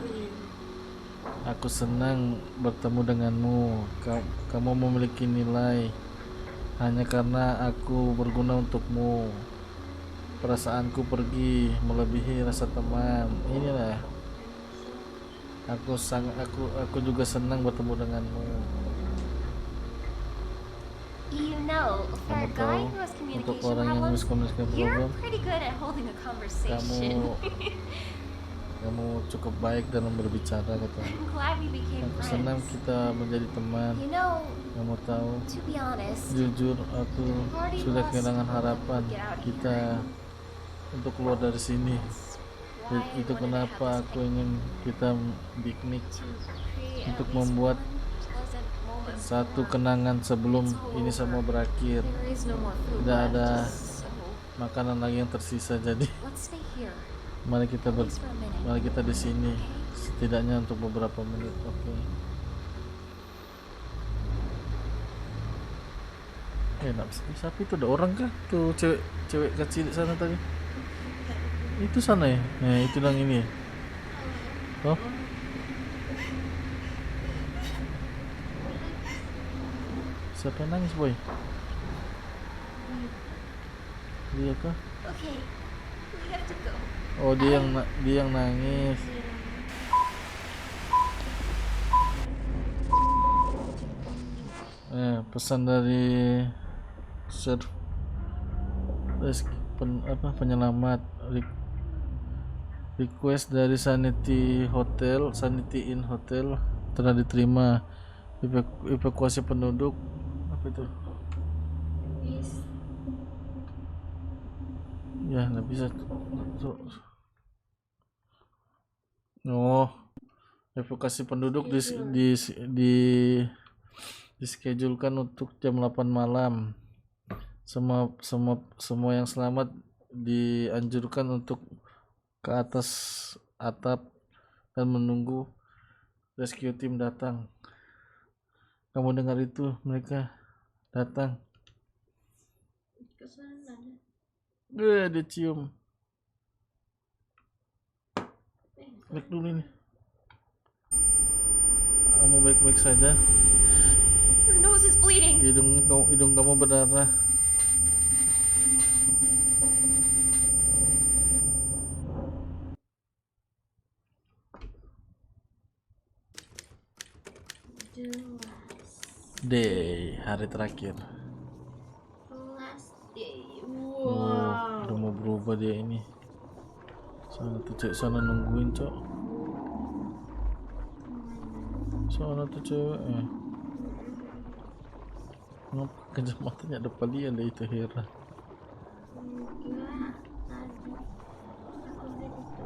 Speaker 2: Aku senang bertemu denganmu. Kamu memiliki nilai hanya karena aku berguna untukmu. Perasaanku pergi melebihi rasa teman. Inilah. Aku juga senang bertemu denganmu.
Speaker 3: You know, for
Speaker 2: Kamu
Speaker 3: a guy
Speaker 2: tahu,
Speaker 3: who has
Speaker 2: untuk
Speaker 3: communication
Speaker 2: orang yang
Speaker 3: problems,
Speaker 2: miscommunication
Speaker 3: you're
Speaker 2: problem,
Speaker 3: pretty good at holding a conversation.
Speaker 2: kamu cukup baik dalam berbicara, kata.
Speaker 3: I'm glad we became
Speaker 2: Aku senang
Speaker 3: friends.
Speaker 2: kita menjadi teman.
Speaker 3: You know,
Speaker 2: Kamu tahu,
Speaker 3: to be honest,
Speaker 2: jujur aku sudah kehilangan harapan kita untuk keluar dari sini.
Speaker 3: that's why I
Speaker 2: Itu
Speaker 3: wanted to have
Speaker 2: kenapa
Speaker 3: this
Speaker 2: aku ingin kita piknik,
Speaker 3: to create
Speaker 2: untuk
Speaker 3: at least
Speaker 2: membuat
Speaker 3: one pleasant moment
Speaker 2: satu
Speaker 3: before
Speaker 2: kenangan sebelum ini semua berakhir.
Speaker 3: there is no more food
Speaker 2: Tidak
Speaker 3: left.
Speaker 2: ada
Speaker 3: So
Speaker 2: makanan lagi yang tersisa, jadi
Speaker 3: let's stay here,
Speaker 2: mari kita
Speaker 3: at least for a minute.
Speaker 2: mari kita di sini setidaknya untuk beberapa menit. Oke. Siapa itu, ada orang kah? Tuh cewek kecil di sana tadi. Itu sana ya? Nah, itu yang ini. Oh. Siapa yang nangis, boy? Dia kah?
Speaker 3: Okay, we have to go.
Speaker 2: Oh, dia yang nangis. Pesan dari penyelamat, request dari Sanity Inn Hotel telah diterima. Evakuasi penduduk. Apa itu? Ya, nggak bisa tuh. Oh, evakuasi penduduk dischedulekan untuk jam 8 malam. Semua yang selamat dianjurkan untuk ke atas atap dan menunggu rescue team datang. Kamu dengar itu? Mereka datang. Dia cium. Baik dulu ini. Kamu baik-baik saja?
Speaker 3: Your nose is bleeding.
Speaker 2: Hidung kamu berdarah. Day, hari terakhir.
Speaker 1: Last day.
Speaker 2: Oh, udah mau berubah dia ini. Sana tuh cewek sana nungguin, Cok. Sana tuh cewek. Ngapa kacamatanya ada palian deh itu Hera.
Speaker 1: Enggak, tadi aku lihat itu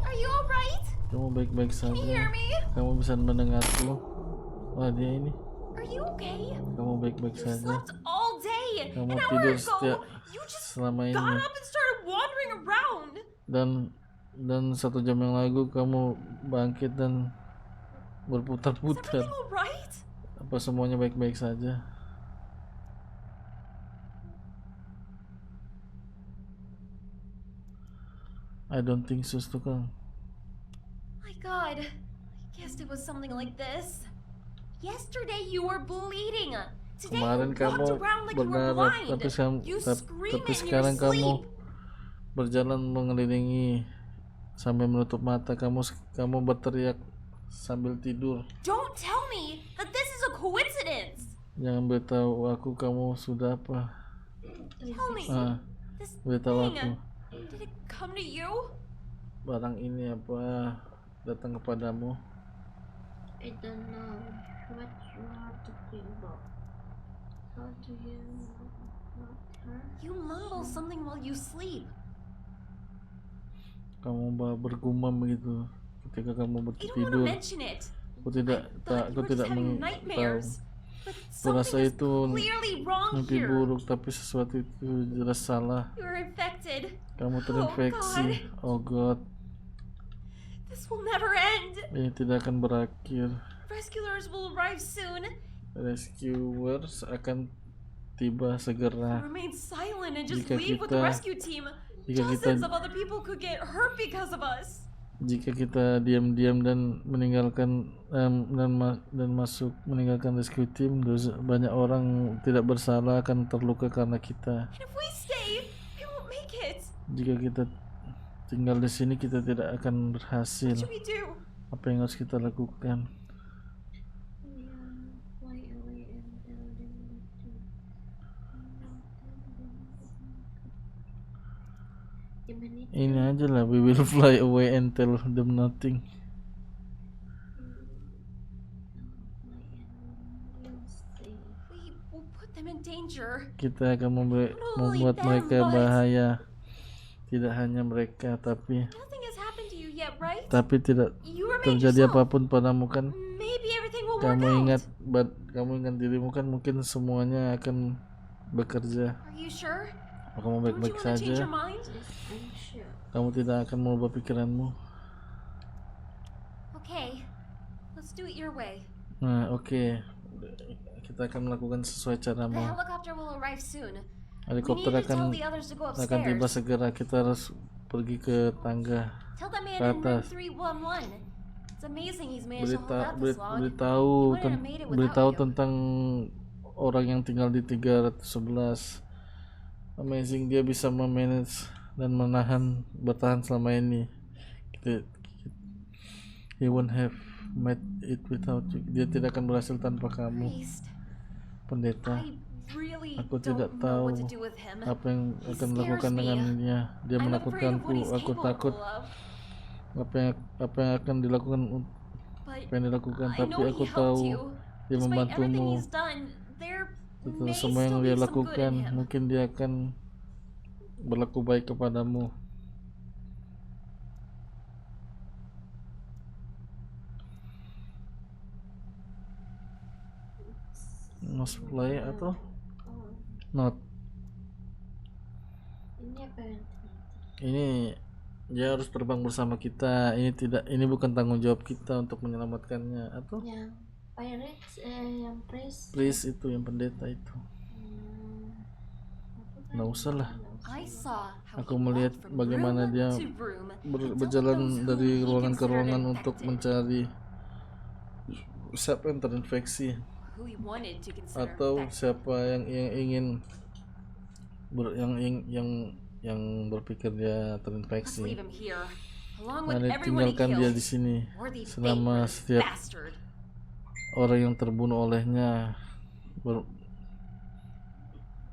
Speaker 3: Are you alright?
Speaker 2: Kamu baik-baik
Speaker 3: Can you hear
Speaker 2: saja?
Speaker 3: me?
Speaker 2: Kamu bisa mendengarku? Wah, dia ini.
Speaker 3: Are you okay?
Speaker 2: Kamu baik-baik
Speaker 3: You
Speaker 2: saja?
Speaker 3: slept all day.
Speaker 2: Kamu
Speaker 3: An hour
Speaker 2: tidur
Speaker 3: ago, you just
Speaker 2: selama
Speaker 3: got
Speaker 2: ini.
Speaker 3: up and started wandering around.
Speaker 2: Dan 1 jam yang lalu kamu bangkit dan
Speaker 3: Is
Speaker 2: berputar-putar.
Speaker 3: everything alright?
Speaker 2: Apa semuanya baik-baik saja? I don't think so, Tukang.
Speaker 3: My God, I guessed it was something like this. Yesterday you were bleeding. Today
Speaker 2: Kemarin
Speaker 3: you walked
Speaker 2: kamu
Speaker 3: around like you were
Speaker 2: berdarah,
Speaker 3: blind. You scream
Speaker 2: tapi
Speaker 3: in your
Speaker 2: sekarang kamu
Speaker 3: sleep.
Speaker 2: berjalan mengelilingi sambil menutup mata. Kamu berteriak sambil tidur.
Speaker 3: Don't tell me that this is a coincidence.
Speaker 2: Jangan beritahu aku kamu sudah apa.
Speaker 3: Tell me, this
Speaker 2: Beritahu
Speaker 3: thing,
Speaker 2: aku
Speaker 3: did it come to you?
Speaker 2: barang ini apa datang kepadamu.
Speaker 1: I don't know what you are talking about. How do you know about her?
Speaker 3: You mumble something while you sleep.
Speaker 2: Kamu bergumam begitu ketika kamu
Speaker 3: I don't want to
Speaker 2: tidur.
Speaker 3: mention it.
Speaker 2: Aku tidak
Speaker 3: Thought you were just having
Speaker 2: tahu.
Speaker 3: nightmares. But
Speaker 2: Kurasa
Speaker 3: something is
Speaker 2: itu
Speaker 3: clearly wrong
Speaker 2: mimpi
Speaker 3: here.
Speaker 2: buruk, tapi sesuatu itu jelas salah.
Speaker 3: You're infected.
Speaker 2: Kamu terinfeksi. Oh God,
Speaker 3: This will never end.
Speaker 2: ini tidak akan berakhir.
Speaker 3: Rescuers will arrive soon.
Speaker 2: Rescuers akan tiba segera.
Speaker 3: Remain silent and just
Speaker 2: Jika
Speaker 3: leave with the
Speaker 2: kita-
Speaker 3: rescue team.
Speaker 2: jika
Speaker 3: Dozens
Speaker 2: kita-
Speaker 3: of other people could get hurt because of us.
Speaker 2: Jika kita diam-diam dan meninggalkan dan masuk meninggalkan rescue team, banyak orang tidak bersalah akan terluka karena kita.
Speaker 3: And if we stay, we won't make it.
Speaker 2: Jika kita tinggal di sini, kita tidak akan
Speaker 3: What
Speaker 2: berhasil.
Speaker 3: should we do?
Speaker 2: Apa yang harus kita lakukan?
Speaker 1: Fly away and tell them not to. Gimana itu?
Speaker 2: Ini aja lah, we will fly away and tell them nothing.
Speaker 3: We will put them in danger.
Speaker 2: Kita akan membuat mereka bahaya. Tidak hanya mereka, tapi
Speaker 3: Nothing has happened to you yet, right?
Speaker 2: tidak
Speaker 3: You remain
Speaker 2: terjadi
Speaker 3: yourself.
Speaker 2: apapun padamu kan.
Speaker 3: Maybe everything will work
Speaker 2: Kamu
Speaker 3: out.
Speaker 2: ingat dirimu kan, mungkin semuanya akan bekerja.
Speaker 3: Are you sure?
Speaker 2: Apa kamu
Speaker 3: Don't you
Speaker 2: baik-baik
Speaker 3: want to change
Speaker 2: saja?
Speaker 3: your mind?
Speaker 1: I'm sure.
Speaker 2: Kamu tidak akan merubah pikiranmu.
Speaker 3: Okay, let's do it your way.
Speaker 2: Nah, oke. Kita akan melakukan sesuai
Speaker 3: The
Speaker 2: caramu.
Speaker 3: helicopter will arrive soon. We need
Speaker 2: Helikopter
Speaker 3: to tell
Speaker 2: akan
Speaker 3: the others to go
Speaker 2: tiba
Speaker 3: upstairs.
Speaker 2: segera. Kita harus pergi ke tangga.
Speaker 3: Tell that man
Speaker 2: ke
Speaker 3: in room
Speaker 2: atas.
Speaker 3: 311. It's amazing he's managed to hold out this long.
Speaker 2: Beritahu
Speaker 3: He wouldn't have made it without
Speaker 2: beritahu
Speaker 3: you.
Speaker 2: tentang orang yang tinggal di 311. Amazing, dia bisa memanage dan bertahan selama ini. He won't have made it without you. Dia tidak akan berhasil tanpa kamu,
Speaker 3: Priest,
Speaker 2: pendeta.
Speaker 3: I really
Speaker 2: Aku
Speaker 3: don't
Speaker 2: tidak
Speaker 3: know what to
Speaker 2: tahu
Speaker 3: do with him.
Speaker 2: apa yang
Speaker 3: He
Speaker 2: akan
Speaker 3: scares
Speaker 2: dilakukan
Speaker 3: me.
Speaker 2: dengannya. Dia
Speaker 3: I'm afraid of
Speaker 2: menakutkanku.
Speaker 3: what he's
Speaker 2: Aku takut
Speaker 3: capable of.
Speaker 2: apa yang akan dilakukan,
Speaker 3: But
Speaker 2: apa yang dilakukan.
Speaker 3: I
Speaker 2: Tapi
Speaker 3: know
Speaker 2: aku
Speaker 3: he helped
Speaker 2: tahu
Speaker 3: you.
Speaker 2: dia
Speaker 3: Despite everything
Speaker 2: membantumu.
Speaker 3: he's done, there
Speaker 2: Setelah
Speaker 3: may
Speaker 2: semua yang
Speaker 3: still
Speaker 2: dia
Speaker 3: be some good
Speaker 2: lakukan,
Speaker 3: in him.
Speaker 2: mungkin dia akan berlaku baik kepadamu. Must play atau
Speaker 1: Oh,
Speaker 2: not?
Speaker 1: ini apa yang terjadi?
Speaker 2: Ini dia harus terbang bersama kita. Ini bukan tanggung jawab kita untuk menyelamatkannya. Atau
Speaker 1: Yang pirates, yang priest.
Speaker 2: please itu yang pendeta itu.
Speaker 1: Aku kan
Speaker 2: Nggak usah lah.
Speaker 3: I saw how
Speaker 2: Aku
Speaker 3: he
Speaker 2: melihat
Speaker 3: walked from
Speaker 2: bagaimana
Speaker 3: room
Speaker 2: dia
Speaker 3: to room until
Speaker 2: berjalan
Speaker 3: those whom
Speaker 2: dari
Speaker 3: he
Speaker 2: ruangan ke
Speaker 3: considered
Speaker 2: ruangan untuk
Speaker 3: infected,
Speaker 2: mencari siapa yang terinfeksi
Speaker 3: who he wanted to consider
Speaker 2: atau
Speaker 3: infected.
Speaker 2: siapa yang ingin yang berpikir dia
Speaker 3: Let's
Speaker 2: terinfeksi.
Speaker 3: leave him here, along with
Speaker 2: Mari
Speaker 3: everyone he
Speaker 2: tinggalkan dia di
Speaker 3: killed.
Speaker 2: sini
Speaker 3: Worthy fate
Speaker 2: selama
Speaker 3: for this
Speaker 2: setiap
Speaker 3: bastard.
Speaker 2: orang yang terbunuh olehnya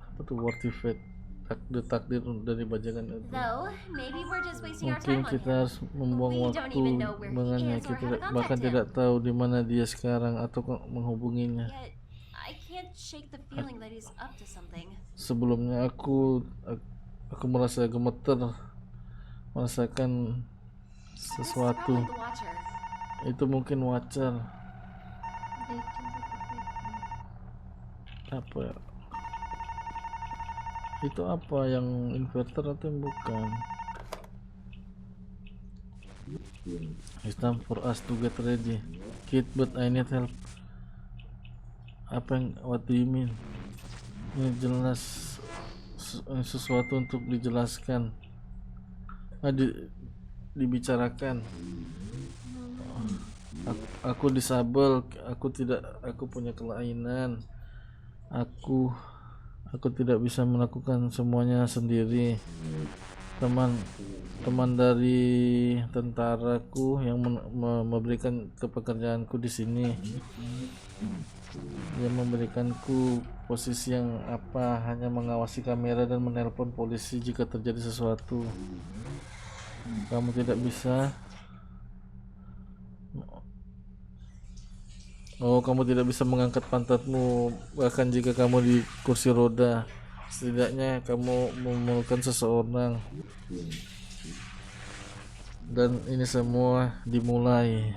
Speaker 2: apa tuh worthy fate, takdir dari bajakan itu.
Speaker 3: Though, maybe we're just wasting our
Speaker 2: Mungkin
Speaker 3: time on
Speaker 2: kita
Speaker 3: him.
Speaker 2: harus membuang
Speaker 3: We don't
Speaker 2: waktu
Speaker 3: even know where he
Speaker 2: dengannya.
Speaker 3: is or
Speaker 2: Kita
Speaker 3: how to
Speaker 2: bahkan
Speaker 3: contact him.
Speaker 2: tidak tahu di mana dia sekarang atau menghubunginya.
Speaker 3: Yet, I can't shake the feeling that he's up to something.
Speaker 2: Sebelumnya aku merasa gemeter, merasakan
Speaker 3: This is
Speaker 2: sesuatu.
Speaker 3: probably the Watcher.
Speaker 2: Itu mungkin Watcher.
Speaker 1: Dia coba pakai
Speaker 2: Apa ya? Itu apa, yang inverter atau yang bukan? It's time for us to get ready. Kid, but I need help. What do you mean? Ini jelas sesuatu untuk dijelaskan. Dibicarakan. Aku disabel, aku punya kelainan. Aku tidak bisa melakukan semuanya sendiri. Teman dari tentaraku yang memberikan pekerjaanku di sini. Dia memberikanku posisi yang hanya mengawasi kamera dan menelpon polisi jika terjadi sesuatu. Kamu tidak bisa. Kamu tidak bisa mengangkat pantatmu bahkan jika kamu di kursi roda. Setidaknya kamu memerlukan seseorang. Dan ini semua dimulai.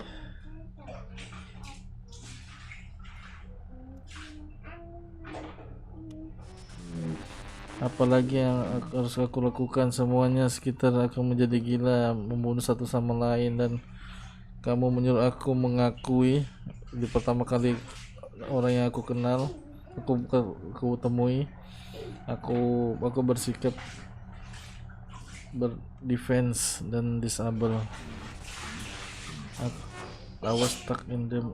Speaker 2: Apalagi yang harus aku lakukan? Semuanya sekitar akan menjadi gila, membunuh satu sama lain, dan kamu menyuruh aku mengakui di pertama kali orang yang aku kenal, aku temui, aku bersikap berdefense dan disable. I was stuck in them.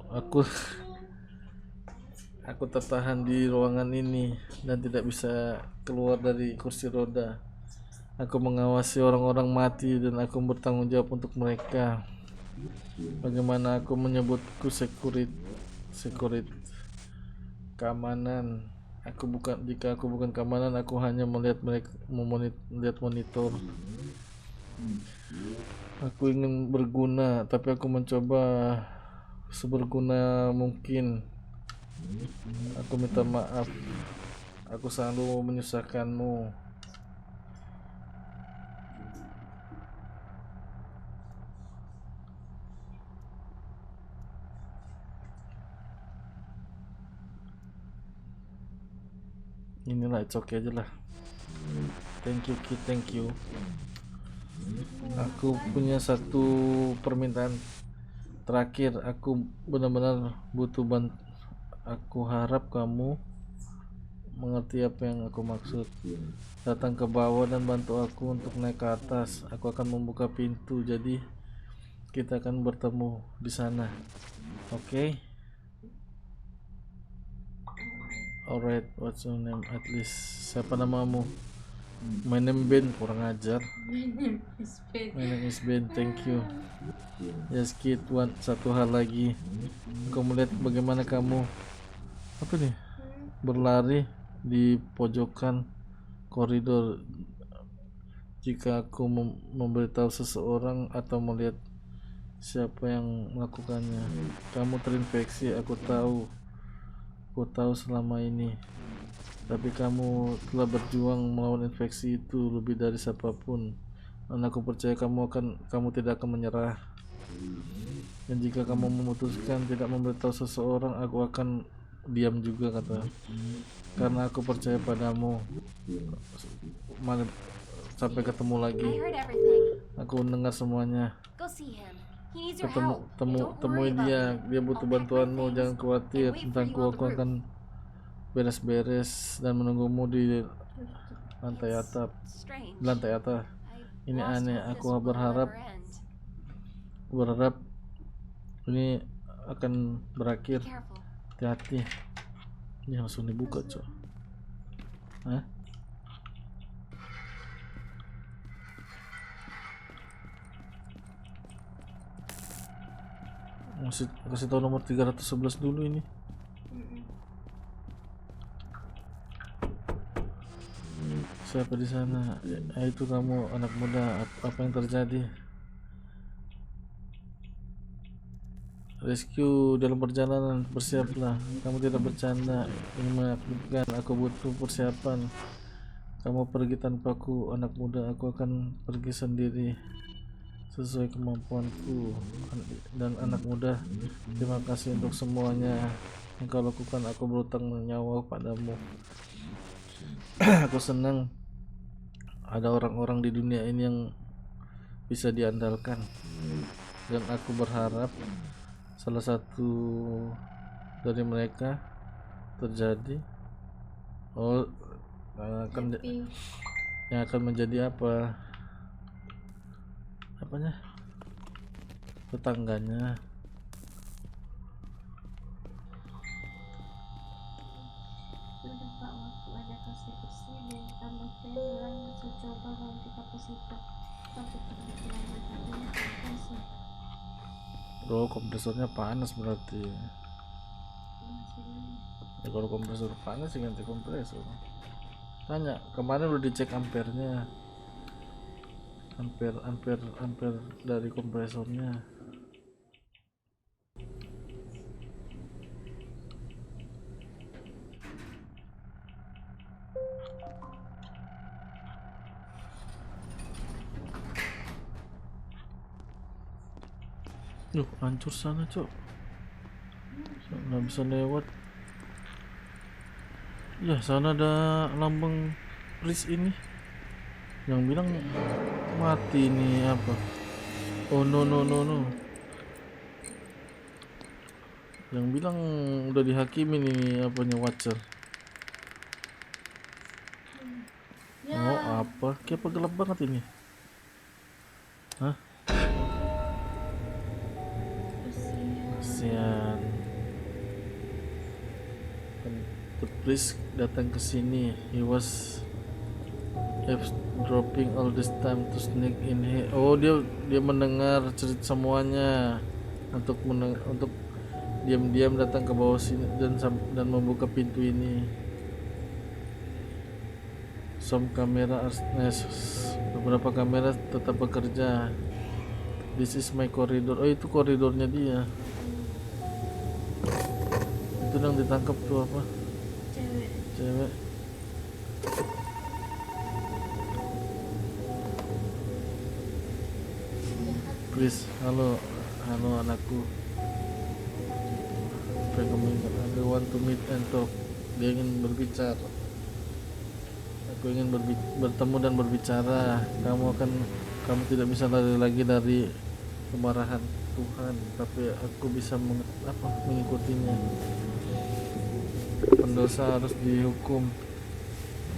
Speaker 2: Aku tertahan di ruangan ini dan tidak bisa keluar dari kursi roda. Aku mengawasi orang-orang mati dan aku bertanggung jawab untuk mereka. Bagaimana aku menyebutku security keamanan. Jika aku bukan keamanan, aku hanya melihat monitor. Aku ingin berguna, tapi aku mencoba seberguna mungkin. Aku minta maaf. Aku selalu menyusahkanmu. Inilah, it's okay aja lah. Thank you kid, thank you. Aku punya satu permintaan terakhir. Aku benar-benar butuh aku harap kamu mengerti apa yang aku maksud. Datang ke bawah dan bantu aku untuk naik ke atas. Aku akan membuka pintu, jadi kita akan bertemu di sana. Oke? Alright, what's your name at least? Siapa namamu? My name Ben, kurang ajar. My name is Ben, thank you. Yes kid, satu hal lagi. Aku melihat bagaimana kamu berlari di pojokan koridor. Jika aku memberitahu seseorang atau melihat siapa yang melakukannya, kamu terinfeksi. Aku tahu selama ini, tapi kamu telah berjuang melawan infeksi itu lebih dari siapapun, dan aku percaya kamu tidak akan menyerah. Dan jika kamu memutuskan tidak memberitahu seseorang, aku akan diam juga, karena aku percaya padamu. Sampai ketemu lagi. Aku mendengar semuanya. Temui dia butuh bantuanmu. Jangan khawatir tentangku. Aku akan beres-beres dan menunggumu di lantai atas. Ini aneh. Aku berharap ini akan berakhir. Hati-hati. Ini langsung dibuka, coy. Kasih tahu nomor 311 dulu ini. Siapa di sana? Itu kamu anak muda. Apa yang terjadi? Rescue dalam perjalanan, bersiaplah. Kamu tidak bercanda. Ini menakutkan. Aku butuh persiapan. Kamu pergi tanpaku, anak muda. Aku akan pergi sendiri sesuai kemampuanku. Dan anak muda, terima kasih untuk semuanya yang kau lakukan. Aku berutang nyawa padamu. Aku senang ada orang-orang di dunia ini yang bisa diandalkan, dan aku berharap salah satu dari mereka terjadi. Oh,
Speaker 1: Happy.
Speaker 2: yang akan menjadi apanya, tetangganya.
Speaker 1: Sudah Pak, waktu ada kasih bersih dan tambah bilang masih coba ganti kapasitor. Tapi kebetulan baterainya kompresor.
Speaker 2: Oh, kompresornya panas berarti.
Speaker 1: Masih
Speaker 2: Ya, kalau kompresor panas sih ganti kompresor. Tanya, kemarin udah dicek ampernya, ampere dari kompresornya. Duh, hancur sana, Cok. Nggak bisa lewat. Ya, sana ada lambang Riz ini. Yang bilang mati ini apa? Oh, no. Yang bilang udah dihakimi nih apanya, Watcher.
Speaker 1: Ya.
Speaker 2: Oh, apa? Kayak apa gelap banget ini? Hah? Kasihan. The priest datang ke sini. He was dropping all this time to sneak in here. Oh, dia mendengar cerita semuanya untuk diam-diam datang ke bawah sini dan membuka pintu ini. Some camera beberapa kamera tetap bekerja. This is my corridor. Oh, itu koridornya dia. Itu yang ditangkap tuh apa? Cewek. Please, halo anakku. I want to meet and talk. Dia ingin berbicara. Aku ingin bertemu dan berbicara. Kamu tidak bisa lari lagi dari kemarahan Tuhan, tapi aku bisa mengikutinya. Pendosa harus dihukum.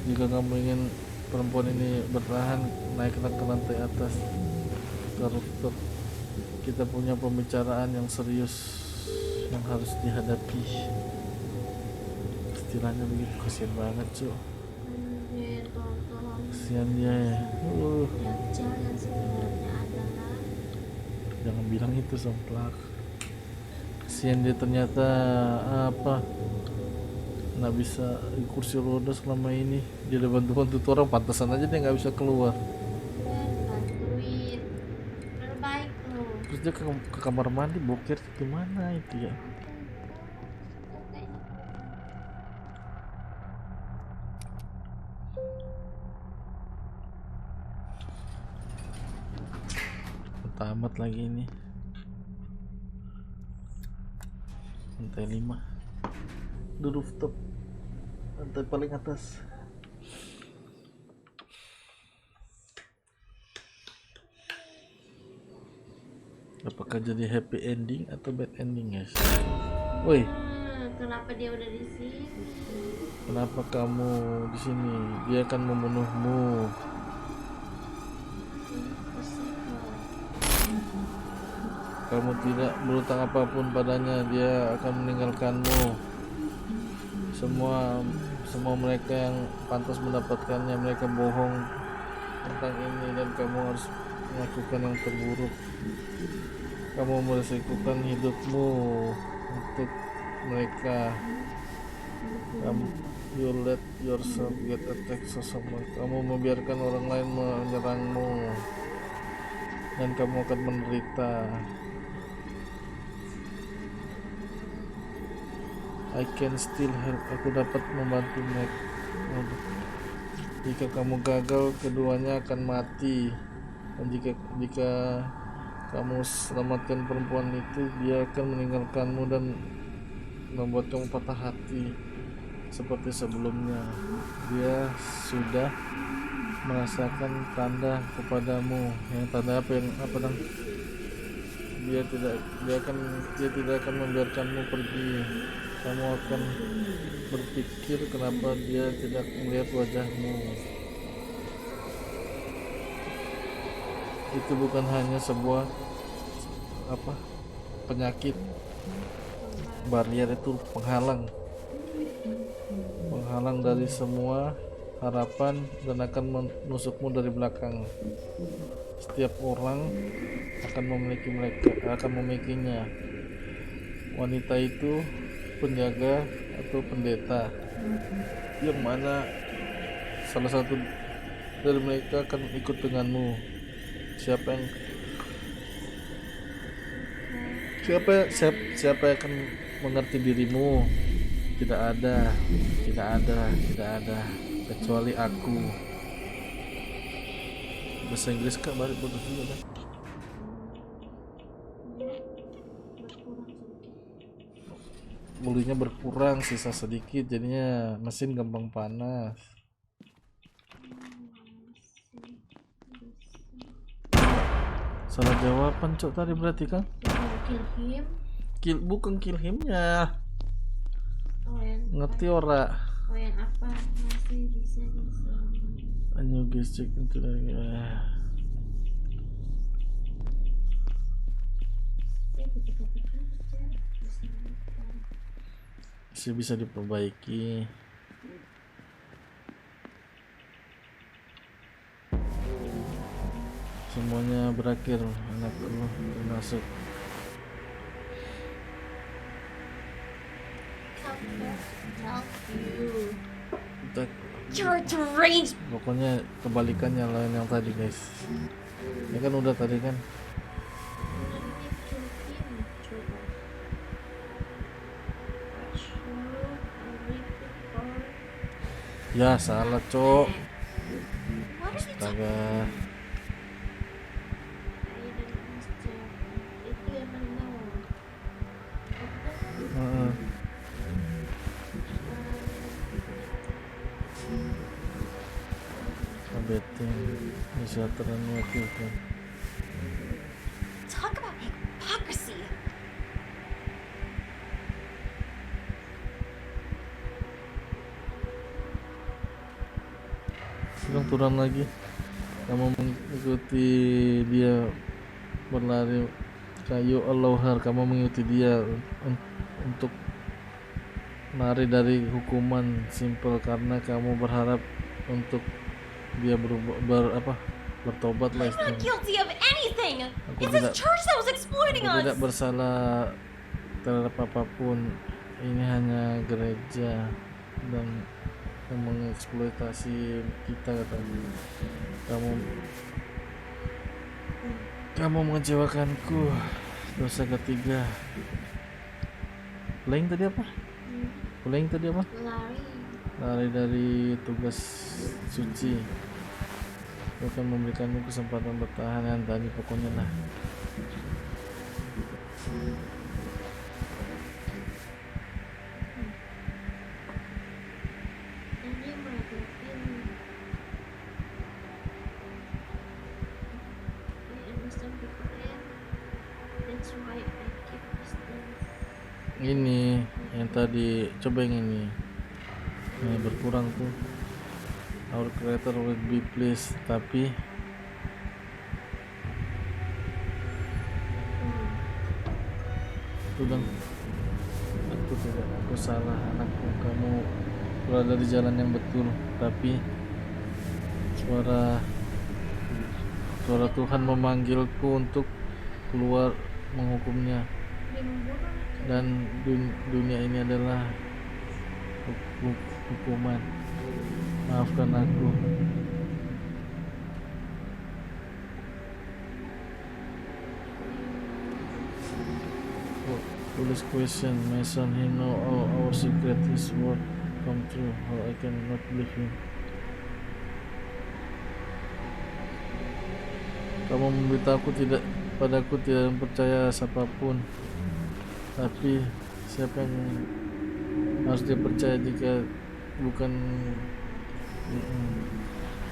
Speaker 2: Jika kamu ingin perempuan ini bertahan, naiklah ke lantai atas, ke rooftop. Kita punya pembicaraan yang serius yang harus dihadapi. Istilahnya begitu. Kasian banget, Cuk. Kasian dia ya.
Speaker 1: Jangan sebenarnya adalah
Speaker 2: Jangan bilang itu, somplak. Kasian dia ternyata nggak bisa di kursi roda selama ini. Dia udah bantu orang, pantesan aja dia nggak bisa keluar.
Speaker 1: bantuin terbaik lo.
Speaker 2: Terus dia ke kamar mandi boker gimana itu ya. Tamat lagi ini. Lantai 5, the rooftop, lantai paling atas. Apakah jadi happy ending atau bad ending, guys? Woi,
Speaker 1: Kenapa dia udah di sini?
Speaker 2: kenapa kamu di sini? Dia akan membunuhmu. Kamu tidak berutang apapun padanya, dia akan meninggalkanmu. Semua mereka yang pantas mendapatkannya, mereka bohong tentang ini, dan kamu harus melakukan yang terburuk. Kamu meresikukan hidupmu untuk mereka. You let yourself get attacked so someone. Kamu membiarkan orang lain menyerangmu dan kamu akan menderita. I can still help. Aku dapat membantu mereka. Jika kamu gagal, keduanya akan mati. Dan jika kamu selamatkan perempuan itu, dia akan meninggalkanmu dan membuat kamu patah hati seperti sebelumnya. Dia sudah merasakan tanda kepadamu. Yang tanda apa dong? Dia tidak akan membiarkanmu pergi. Kamu akan berpikir kenapa dia tidak melihat wajahmu. Itu bukan hanya sebuah penyakit. Barrier itu penghalang dari semua harapan dan akan menusukmu dari belakang. Setiap orang akan memilikinya. Wanita itu penjaga atau pendeta, yang mana salah satu dari mereka akan ikut denganmu. Siapa yang akan mengerti dirimu? Tidak ada kecuali aku. Bahasa Inggris kak balik bodoh juga dah. Bulunya berkurang, sisa sedikit, jadinya mesin gampang panas. Salah jawaban cok tadi berarti kan? Bukan kill himnya. Ngerti ora?
Speaker 1: yang apa? Masih bisa.
Speaker 2: Anyo gesek itu lagi. Bisa diperbaiki. Semuanya berakhir, anakku masuk.
Speaker 3: You're deranged.
Speaker 2: Pokoknya kebalikannya lah yang tadi guys. Ini kan udah tadi kan. Ya salah cok. Astaga. Betting bisa terwakilkan.
Speaker 3: Talk about hypocrisy.
Speaker 2: Sekarang turun lagi. Kamu mengikuti dia berlari. Kayu Allahar, kamu mengikuti dia untuk lari dari hukuman simple karena kamu berharap untuk dia bertobat lah
Speaker 3: I'm not
Speaker 2: istilahnya.
Speaker 3: guilty of anything.
Speaker 2: Aku
Speaker 3: It's his church that was exploiting
Speaker 2: Aku tidak
Speaker 3: us.
Speaker 2: bersalah terhadap apapun. Ini hanya gereja dan yang mengeksploitasi kita, katanya. Kamu mengecewakanku. Dosa ketiga. Playing tadi apa? Lari dari tugas suci. Aku akan memberikanmu kesempatan bertahan yang tadi pokoknya lah. Ini yang tadi, coba yang ini. Nah, berkurang tuh. Our creator will be pleased, tapi Tuhan, aku salah anakku, kamu berada di jalan yang betul, tapi suara Tuhan memanggilku untuk keluar menghukumnya, dan dunia ini adalah hukuman. Maafkan aku. Police question my son. He know all our secret. His word come true. How I cannot believe him. Kamu memberitahu padaku tidak percaya siapapun. Tapi siapa yang harus dipercaya jika bukan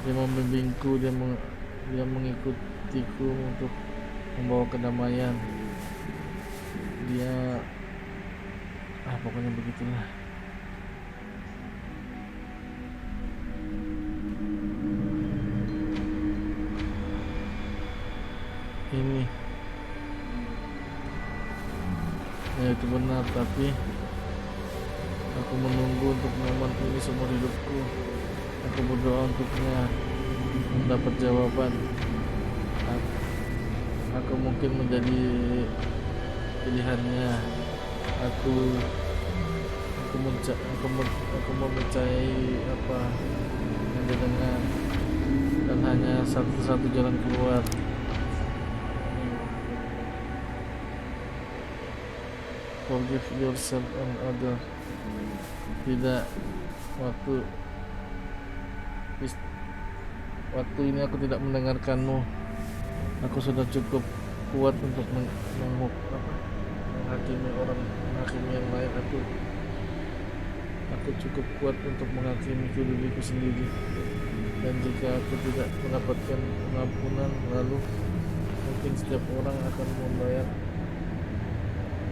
Speaker 2: dia membimbingku, dia mengikutiku untuk membawa kedamaian. Dia pokoknya begitulah. Ini ya itu benar, tapi aku menunggu untuk momen ini seumur hidupku. Aku berdoa untuknya mendapat jawaban. Aku mungkin menjadi pilihannya. Aku mempercayai apa yang dia dengar, dan hanya satu jalan keluar. Forgive yourself and others. Tidak, waktu ini aku tidak mendengarkanmu. Aku sudah cukup kuat untuk menghakimi yang lain. Aku cukup kuat untuk menghakimi diriku sendiri. Dan jika aku tidak mendapatkan pengampunan, lalu mungkin setiap orang akan membayar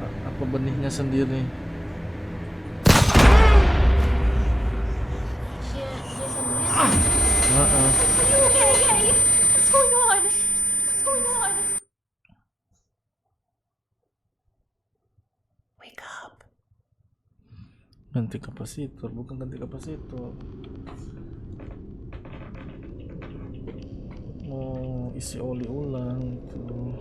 Speaker 2: apa benihnya sendiri.
Speaker 3: Okay. What's going on? What's going on? Wake up.
Speaker 2: Ganti kapasitor, bukan ganti kapasitor. Mau isi oli ulang tuh.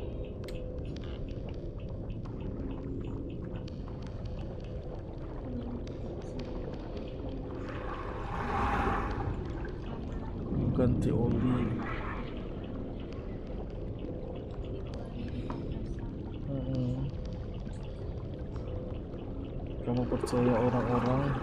Speaker 2: Ganti oli. Kamu percaya orang-orang?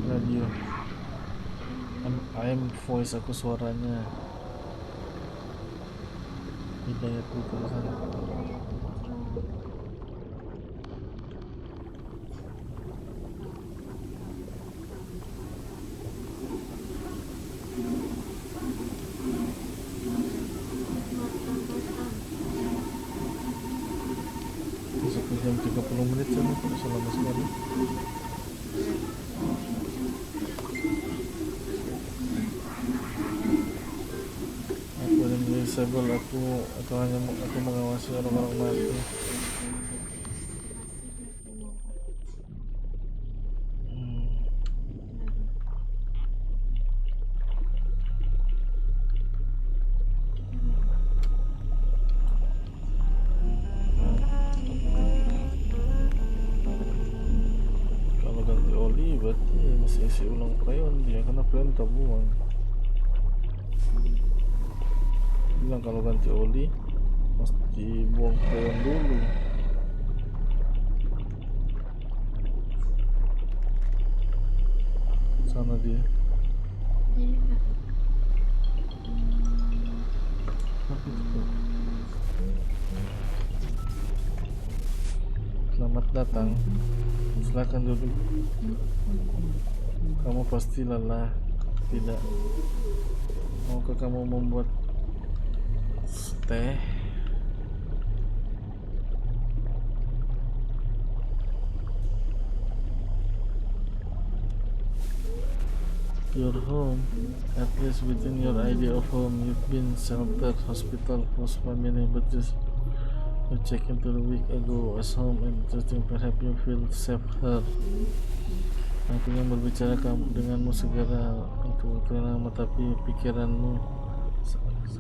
Speaker 2: Radio. I'm voice, aku suaranya. Hidayat itu sana. Satu jam 30 menit sana, selama sekali. Disable aku, atau hanya aku mengawasi orang-orang mati. Kalau ganti oli berarti masih isi ulang freon dia, karena freon terbuang. Bilang kalau ganti oli mesti buang freon dulu. Sana dia. Selamat datang. Silakan duduk. Kamu pasti lelah. Tidak. Maukah kamu membuat teh? Your home, at least within your idea of home, you've been sheltered, hospital, host family, but just You check into the week ago as home and interesting, perhaps you feel safe here. Aku yang berbicara denganmu segera itu waktu yang lama, tapi pikiranmu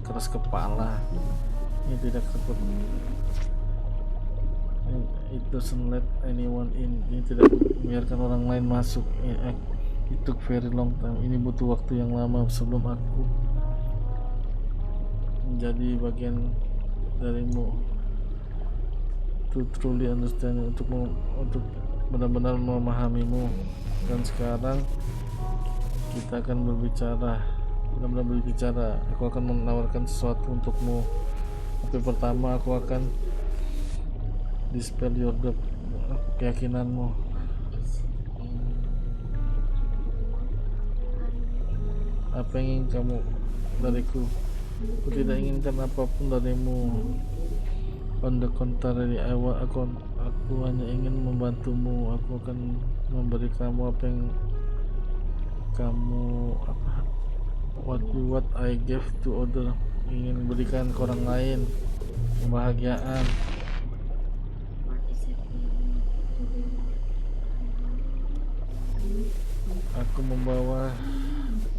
Speaker 2: keras kepala. Ini tidak takut. It doesn't let anyone in. Ini tidak membiarkan orang lain masuk. It took very long time. Ini butuh waktu yang lama sebelum aku menjadi bagian darimu. To truly understand, untuk benar-benar memahamimu. Dan sekarang kita akan benar-benar berbicara. Aku akan menawarkan sesuatu untukmu. Tapi pertama aku akan dispel your doubt, keyakinanmu. Apa yang ingin kamu dariku? Aku tidak inginkan apapun darimu. On the contrary, aku hanya ingin membantumu. Aku akan memberi kamu apa yang kamu what I gave to other. Ingin berikan ke orang lain kebahagiaan.
Speaker 1: What is it mean to do?
Speaker 2: Aku membawa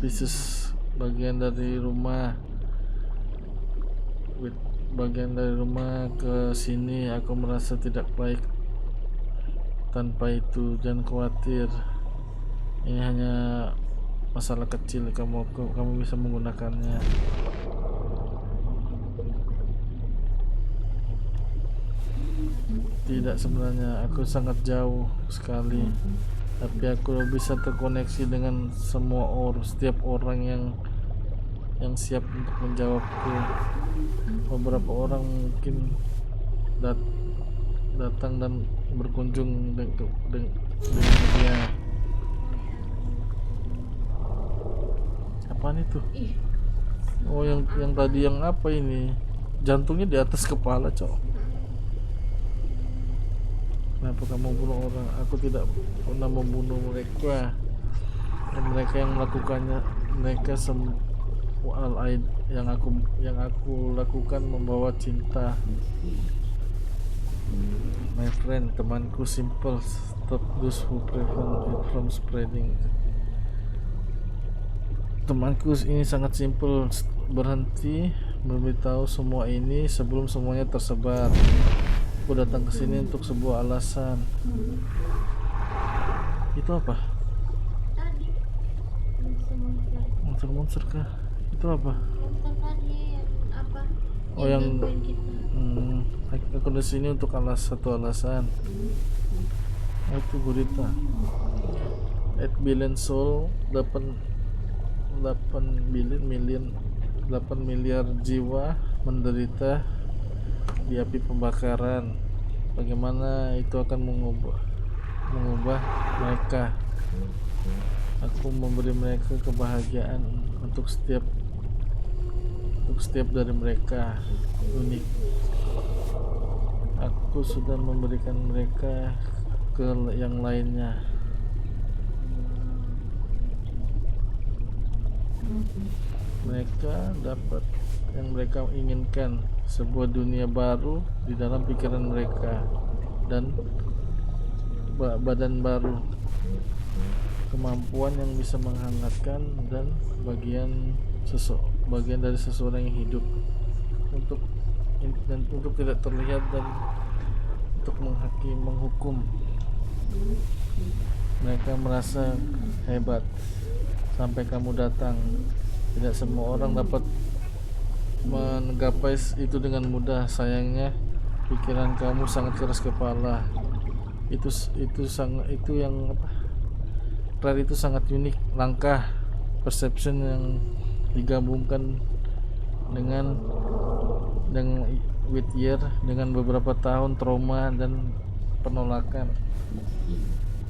Speaker 2: pieces bagian dari rumah ke sini. Aku merasa tidak baik tanpa itu. Jangan khawatir, ini hanya masalah kecil. Kamu bisa menggunakannya. Tidak, sebenarnya aku sangat jauh sekali, tapi aku bisa terkoneksi dengan setiap orang yang siap untuk menjawabku. Beberapa orang mungkin datang dan berkunjung dengan dia. Apaan itu? Oh, yang tadi yang apa ini? Jantungnya di atas kepala, cok. Kenapa kamu bunuh orang? Aku tidak pernah membunuh mereka. Dan mereka yang melakukannya, mereka semua yang aku lakukan membawa cinta. My friend, temanku, simple. Stop those who prevent it from spreading. Temanku ini sangat simple. Berhenti memberitahu semua ini sebelum semuanya tersebar. Aku datang ke sini untuk sebuah alasan. Itu apa?
Speaker 1: Tadi
Speaker 2: Monster kah? Itu apa?
Speaker 1: monster tadi yang apa?
Speaker 2: Oh, yang
Speaker 1: gangguin kita.
Speaker 2: aku di sini untuk satu alasan. Itu gurita. 8 billion soul, 8 miliar jiwa menderita di api pembakaran. Bagaimana itu akan mengubah mereka? Aku memberi mereka kebahagiaan untuk setiap dari mereka unik. Aku sudah memberikan mereka ke yang lainnya. Mereka dapat yang mereka inginkan, sebuah dunia baru di dalam pikiran mereka dan badan baru, kemampuan yang bisa menghangatkan dan bagian dari seseorang yang hidup untuk tidak terlihat dan untuk menghukum. Mereka merasa hebat sampai kamu datang. Tidak semua orang dapat menggapai itu dengan mudah. Sayangnya pikiran kamu sangat keras kepala. Itu yang rare, itu sangat unik, langka. Perception yang digabungkan dengan with year, dengan beberapa tahun trauma dan penolakan.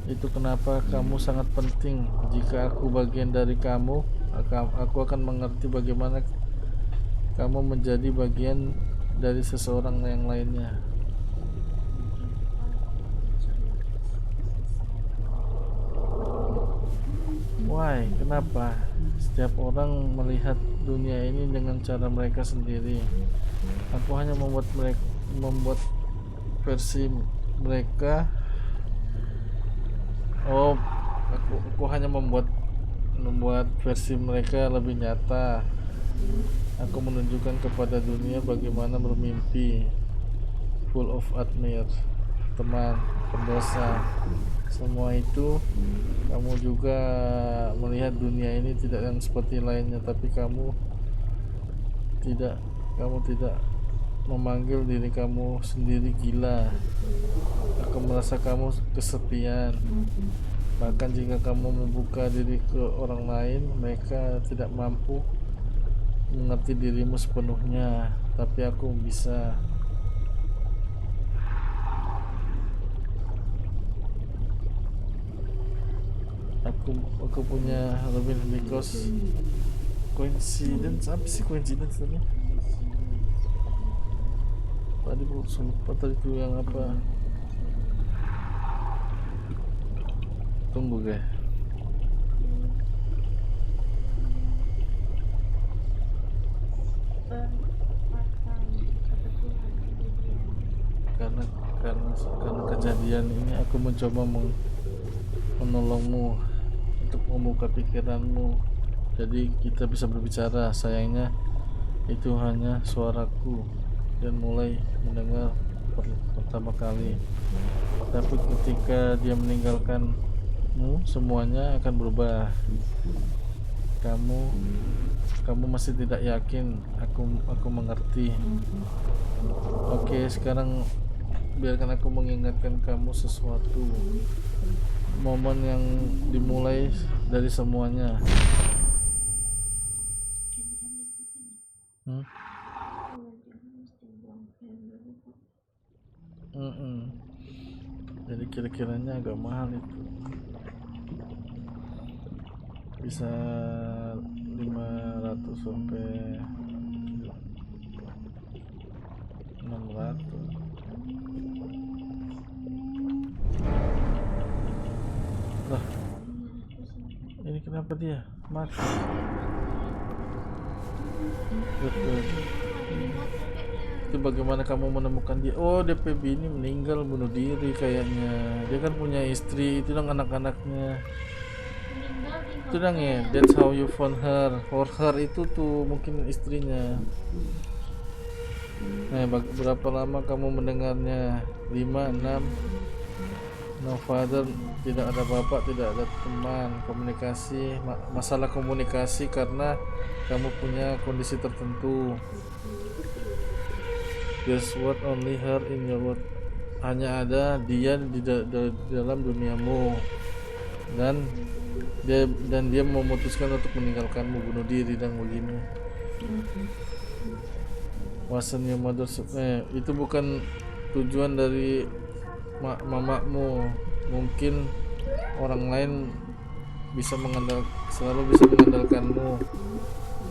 Speaker 2: Itu kenapa kamu sangat penting. Jika aku bagian dari kamu, aku akan mengerti bagaimana kamu menjadi bagian dari seseorang yang lainnya. Why? Kenapa? Setiap orang melihat dunia ini dengan cara mereka sendiri. Aku hanya membuat membuat versi mereka. Oh, aku hanya membuat versi mereka lebih nyata. Aku menunjukkan kepada dunia bagaimana bermimpi. Full of admire, teman, pendosa. Semua itu kamu juga melihat dunia ini tidak yang seperti lainnya, tapi kamu tidak memanggil diri kamu sendiri gila. Aku merasa kamu kesepian. Bahkan jika kamu membuka diri ke orang lain, mereka tidak mampu mengerti dirimu sepenuhnya, tapi aku bisa. Aku punya Robin because coincidence. Apa sih coincidence tadi? Tadi lupa tadi itu yang apa? Tunggu guys. Karena kejadian ini aku mencoba menolongmu untuk membuka pikiranmu, jadi kita bisa berbicara. Sayangnya itu hanya suaraku dan mulai mendengar pertama kali, tapi ketika dia meninggalkanmu semuanya akan berubah. Kamu masih tidak yakin aku mengerti. Oke, sekarang biarkan aku mengingatkan kamu sesuatu. Momen yang dimulai dari semuanya. Jadi kira-kiranya agak mahal itu, bisa 500 sampai 600. Lah, ini kenapa dia mati? Betul. Itu bagaimana kamu menemukan dia? Oh, DPB ini meninggal bunuh diri kayaknya. Dia kan punya istri, itu dong anak-anaknya. Itu dong ya. That's how you found her. For her itu tuh mungkin istrinya. Nah, berapa lama kamu mendengarnya? 5, 6. No father, tidak ada bapak, tidak ada teman. Komunikasi, masalah komunikasi karena kamu punya kondisi tertentu. There's what only her in your world. Hanya ada dia di dalam duniamu, dan dia memutuskan untuk meninggalkanmu, bunuh diri dan begini. Wasn't your mother? Itu bukan tujuan dari mamamu. Mungkin orang lain selalu bisa mengandalkanmu,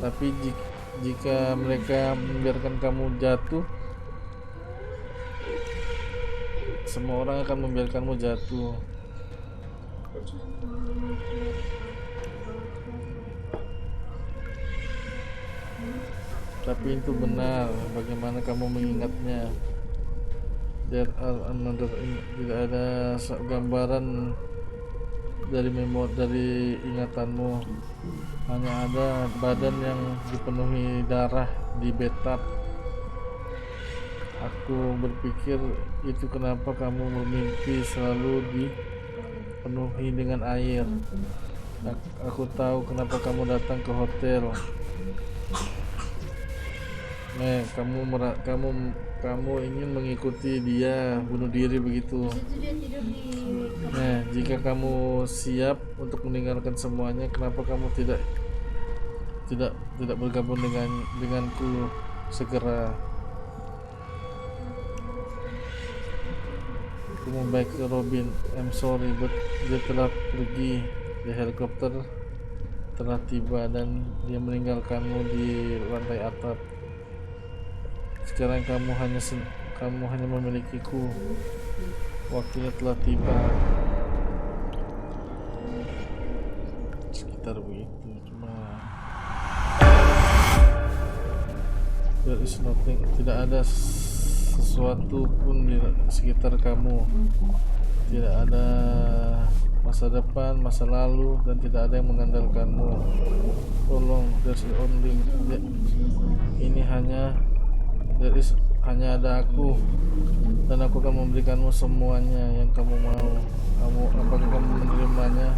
Speaker 2: tapi jika mereka membiarkan kamu jatuh, semua orang akan membiarkanmu jatuh. Tapi itu benar. Bagaimana kamu mengingatnya? There are tidak ada gambaran dari ingatanmu. Hanya ada badan yang dipenuhi darah di bathtub. Aku berpikir itu kenapa kamu bermimpi selalu dipenuhi dengan air. Aku tahu kenapa kamu datang ke hotel. Kamu ingin mengikuti dia bunuh diri begitu. Jika kamu siap untuk meninggalkan semuanya, kenapa kamu tidak bergabung denganku segera? Aku membaik ke Robin. I'm sorry, but dia telah pergi. Di helikopter telah tiba dan dia meninggalkanmu di lantai atap. Sekarang kamu hanya memilikiku. Waktunya telah tiba. Sekitar begitu. Cuma there is nothing. Tidak ada sesuatu pun di sekitar kamu. Tidak ada masa depan, masa lalu, dan tidak ada yang mengandalkanmu. Tolong, there's only ini hanya hanya ada aku, dan aku akan memberikanmu semuanya yang kamu mau. Apakah kamu menerimanya?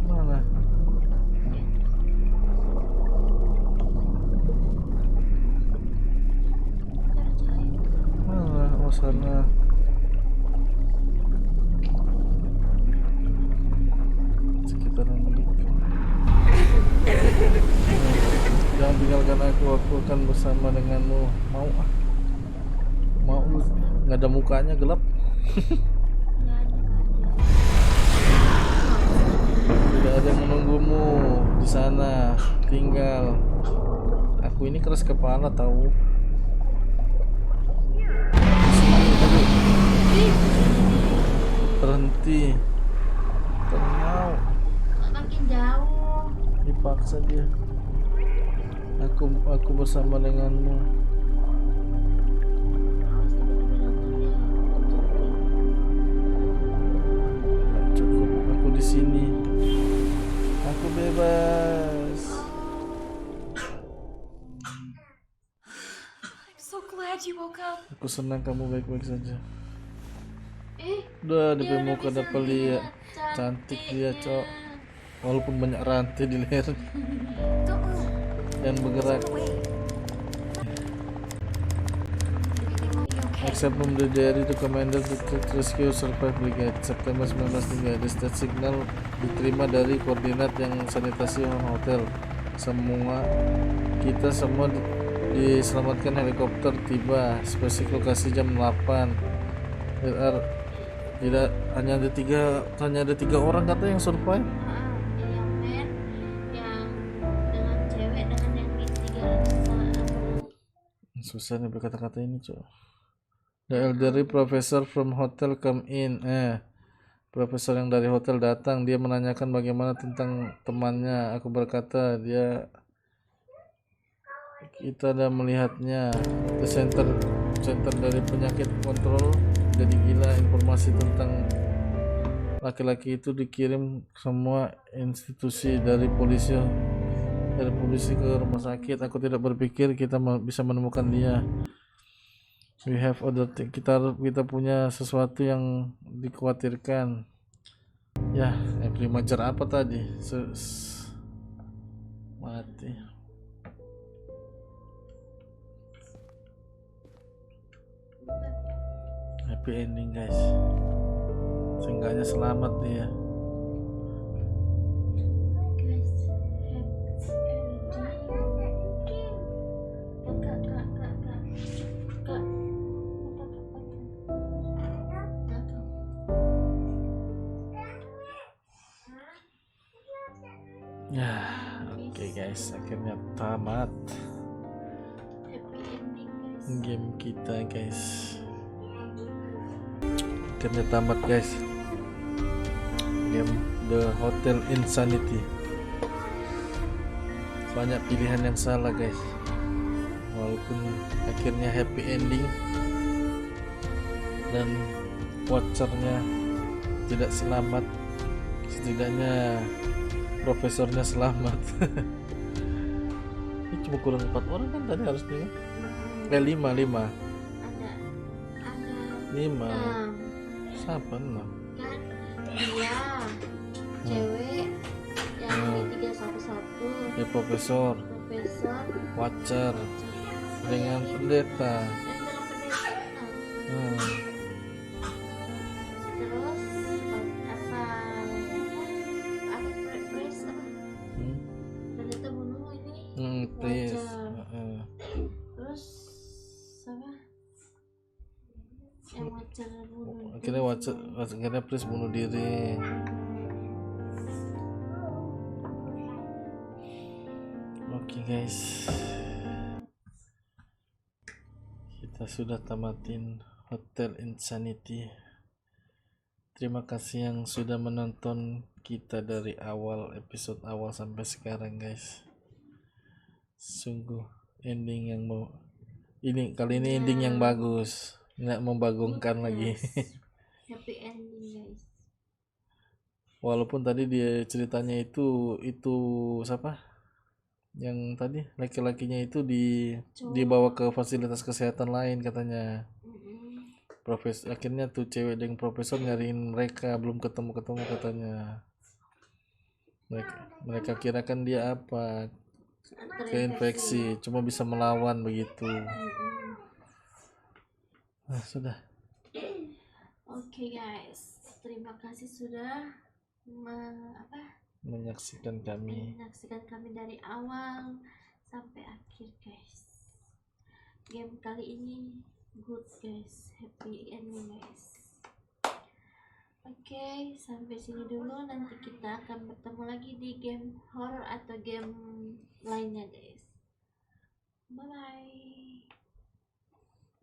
Speaker 2: Mana? Mana? Oh, sana. Sekitaran begitu. Jangan tinggalkan aku akan bersama denganmu. Mau ah? Mau? Nggak ada mukanya, gelap. Tidak ada yang menunggumu di sana. Tinggal. Aku ini keras kepala tahu. Berhenti. Tenang.
Speaker 1: Makin jauh.
Speaker 2: Dipaksa dia. Aku bersama denganmu.
Speaker 1: Awas tiba-tiba datang dia.
Speaker 2: Cukup. Aku di sini. Aku bebas.
Speaker 3: I'm so glad you woke up.
Speaker 2: Aku senang kamu baik-baik saja.
Speaker 1: Dia
Speaker 2: Udah di
Speaker 1: udah
Speaker 2: muka
Speaker 1: bisa
Speaker 2: dapat lihat.
Speaker 1: lihat
Speaker 2: Cantik dia,
Speaker 1: cantiknya.
Speaker 2: Cok. Walaupun banyak rantai di leher.
Speaker 3: Don't move.
Speaker 2: Dan bergerak.
Speaker 3: Wait. Everything will be okay.
Speaker 2: Accept from the diary to commander to rescue survive brigade September 1903. The state signal diterima dari koordinat yang sanitasi hotel. Kita semua diselamatkan helikopter tiba spesifik lokasi jam 8. Tidak hanya ada tiga orang kata yang survive.
Speaker 1: Yang men, yang dengan cewek, dengan yang di 300
Speaker 2: Susah nih berkata-kata ini, Cok. The elderly professor from hotel come in. Profesor yang dari hotel datang. Dia menanyakan bagaimana tentang temannya. Aku berkata, kita ada melihatnya. The center dari penyakit kontrol jadi gila. Informasi tentang laki-laki itu dikirim semua institusi dari polisi ke rumah sakit. Aku tidak berpikir kita bisa menemukan dia. We have other thing. Kita punya sesuatu yang dikhawatirkan. Ya, primajer apa tadi? Mati. Happy ending, guys. Seenggaknya selamat dia. Ya, oke guys, akhirnya tamat game kita, guys. Akhirnya tamat, guys. Game The Hotel Insanity. Banyak pilihan yang salah, guys. Walaupun akhirnya happy ending dan watchernya tidak selamat, setidaknya profesornya selamat. Ini cuma kurang 4 orang kan tadi harusnya. 5
Speaker 1: ada
Speaker 2: 5
Speaker 1: enam.
Speaker 2: siapa 6
Speaker 1: Kan dia cewek yang di 311,
Speaker 2: ya profesor
Speaker 1: profesor,
Speaker 2: watcher dengan pendeta.
Speaker 1: dan dengan pendeta. Terus Grace apa? Pendeta bunuh ini
Speaker 2: Please.
Speaker 1: watcher. Terus apa? Yang watcher bunuh.
Speaker 2: Akhirnya Please bunuh diri. Oke, guys, kita sudah tamatin Hotel Insanity. Terima kasih yang sudah menonton kita dari awal episode awal sampai sekarang guys. Sungguh ending yang mau kali ini ending yang bagus, nggak membagongkan lagi.
Speaker 1: Happy ending guys.
Speaker 2: Walaupun tadi dia ceritanya itu siapa? Yang tadi laki-lakinya itu dibawa ke fasilitas kesehatan lain katanya. Akhirnya tuh cewek dengan profesor nyariin mereka, belum ketemu katanya. Mereka kira kan dia apa, keinfeksi, cuma bisa melawan begitu. Sudah.
Speaker 1: Oke guys, terima kasih sudah
Speaker 2: menyaksikan kami
Speaker 1: dari awal sampai akhir guys. Game kali ini good guys, happy ending guys. Oke, sampai sini dulu, nanti kita akan bertemu lagi di game horror atau game lainnya guys. Bye bye.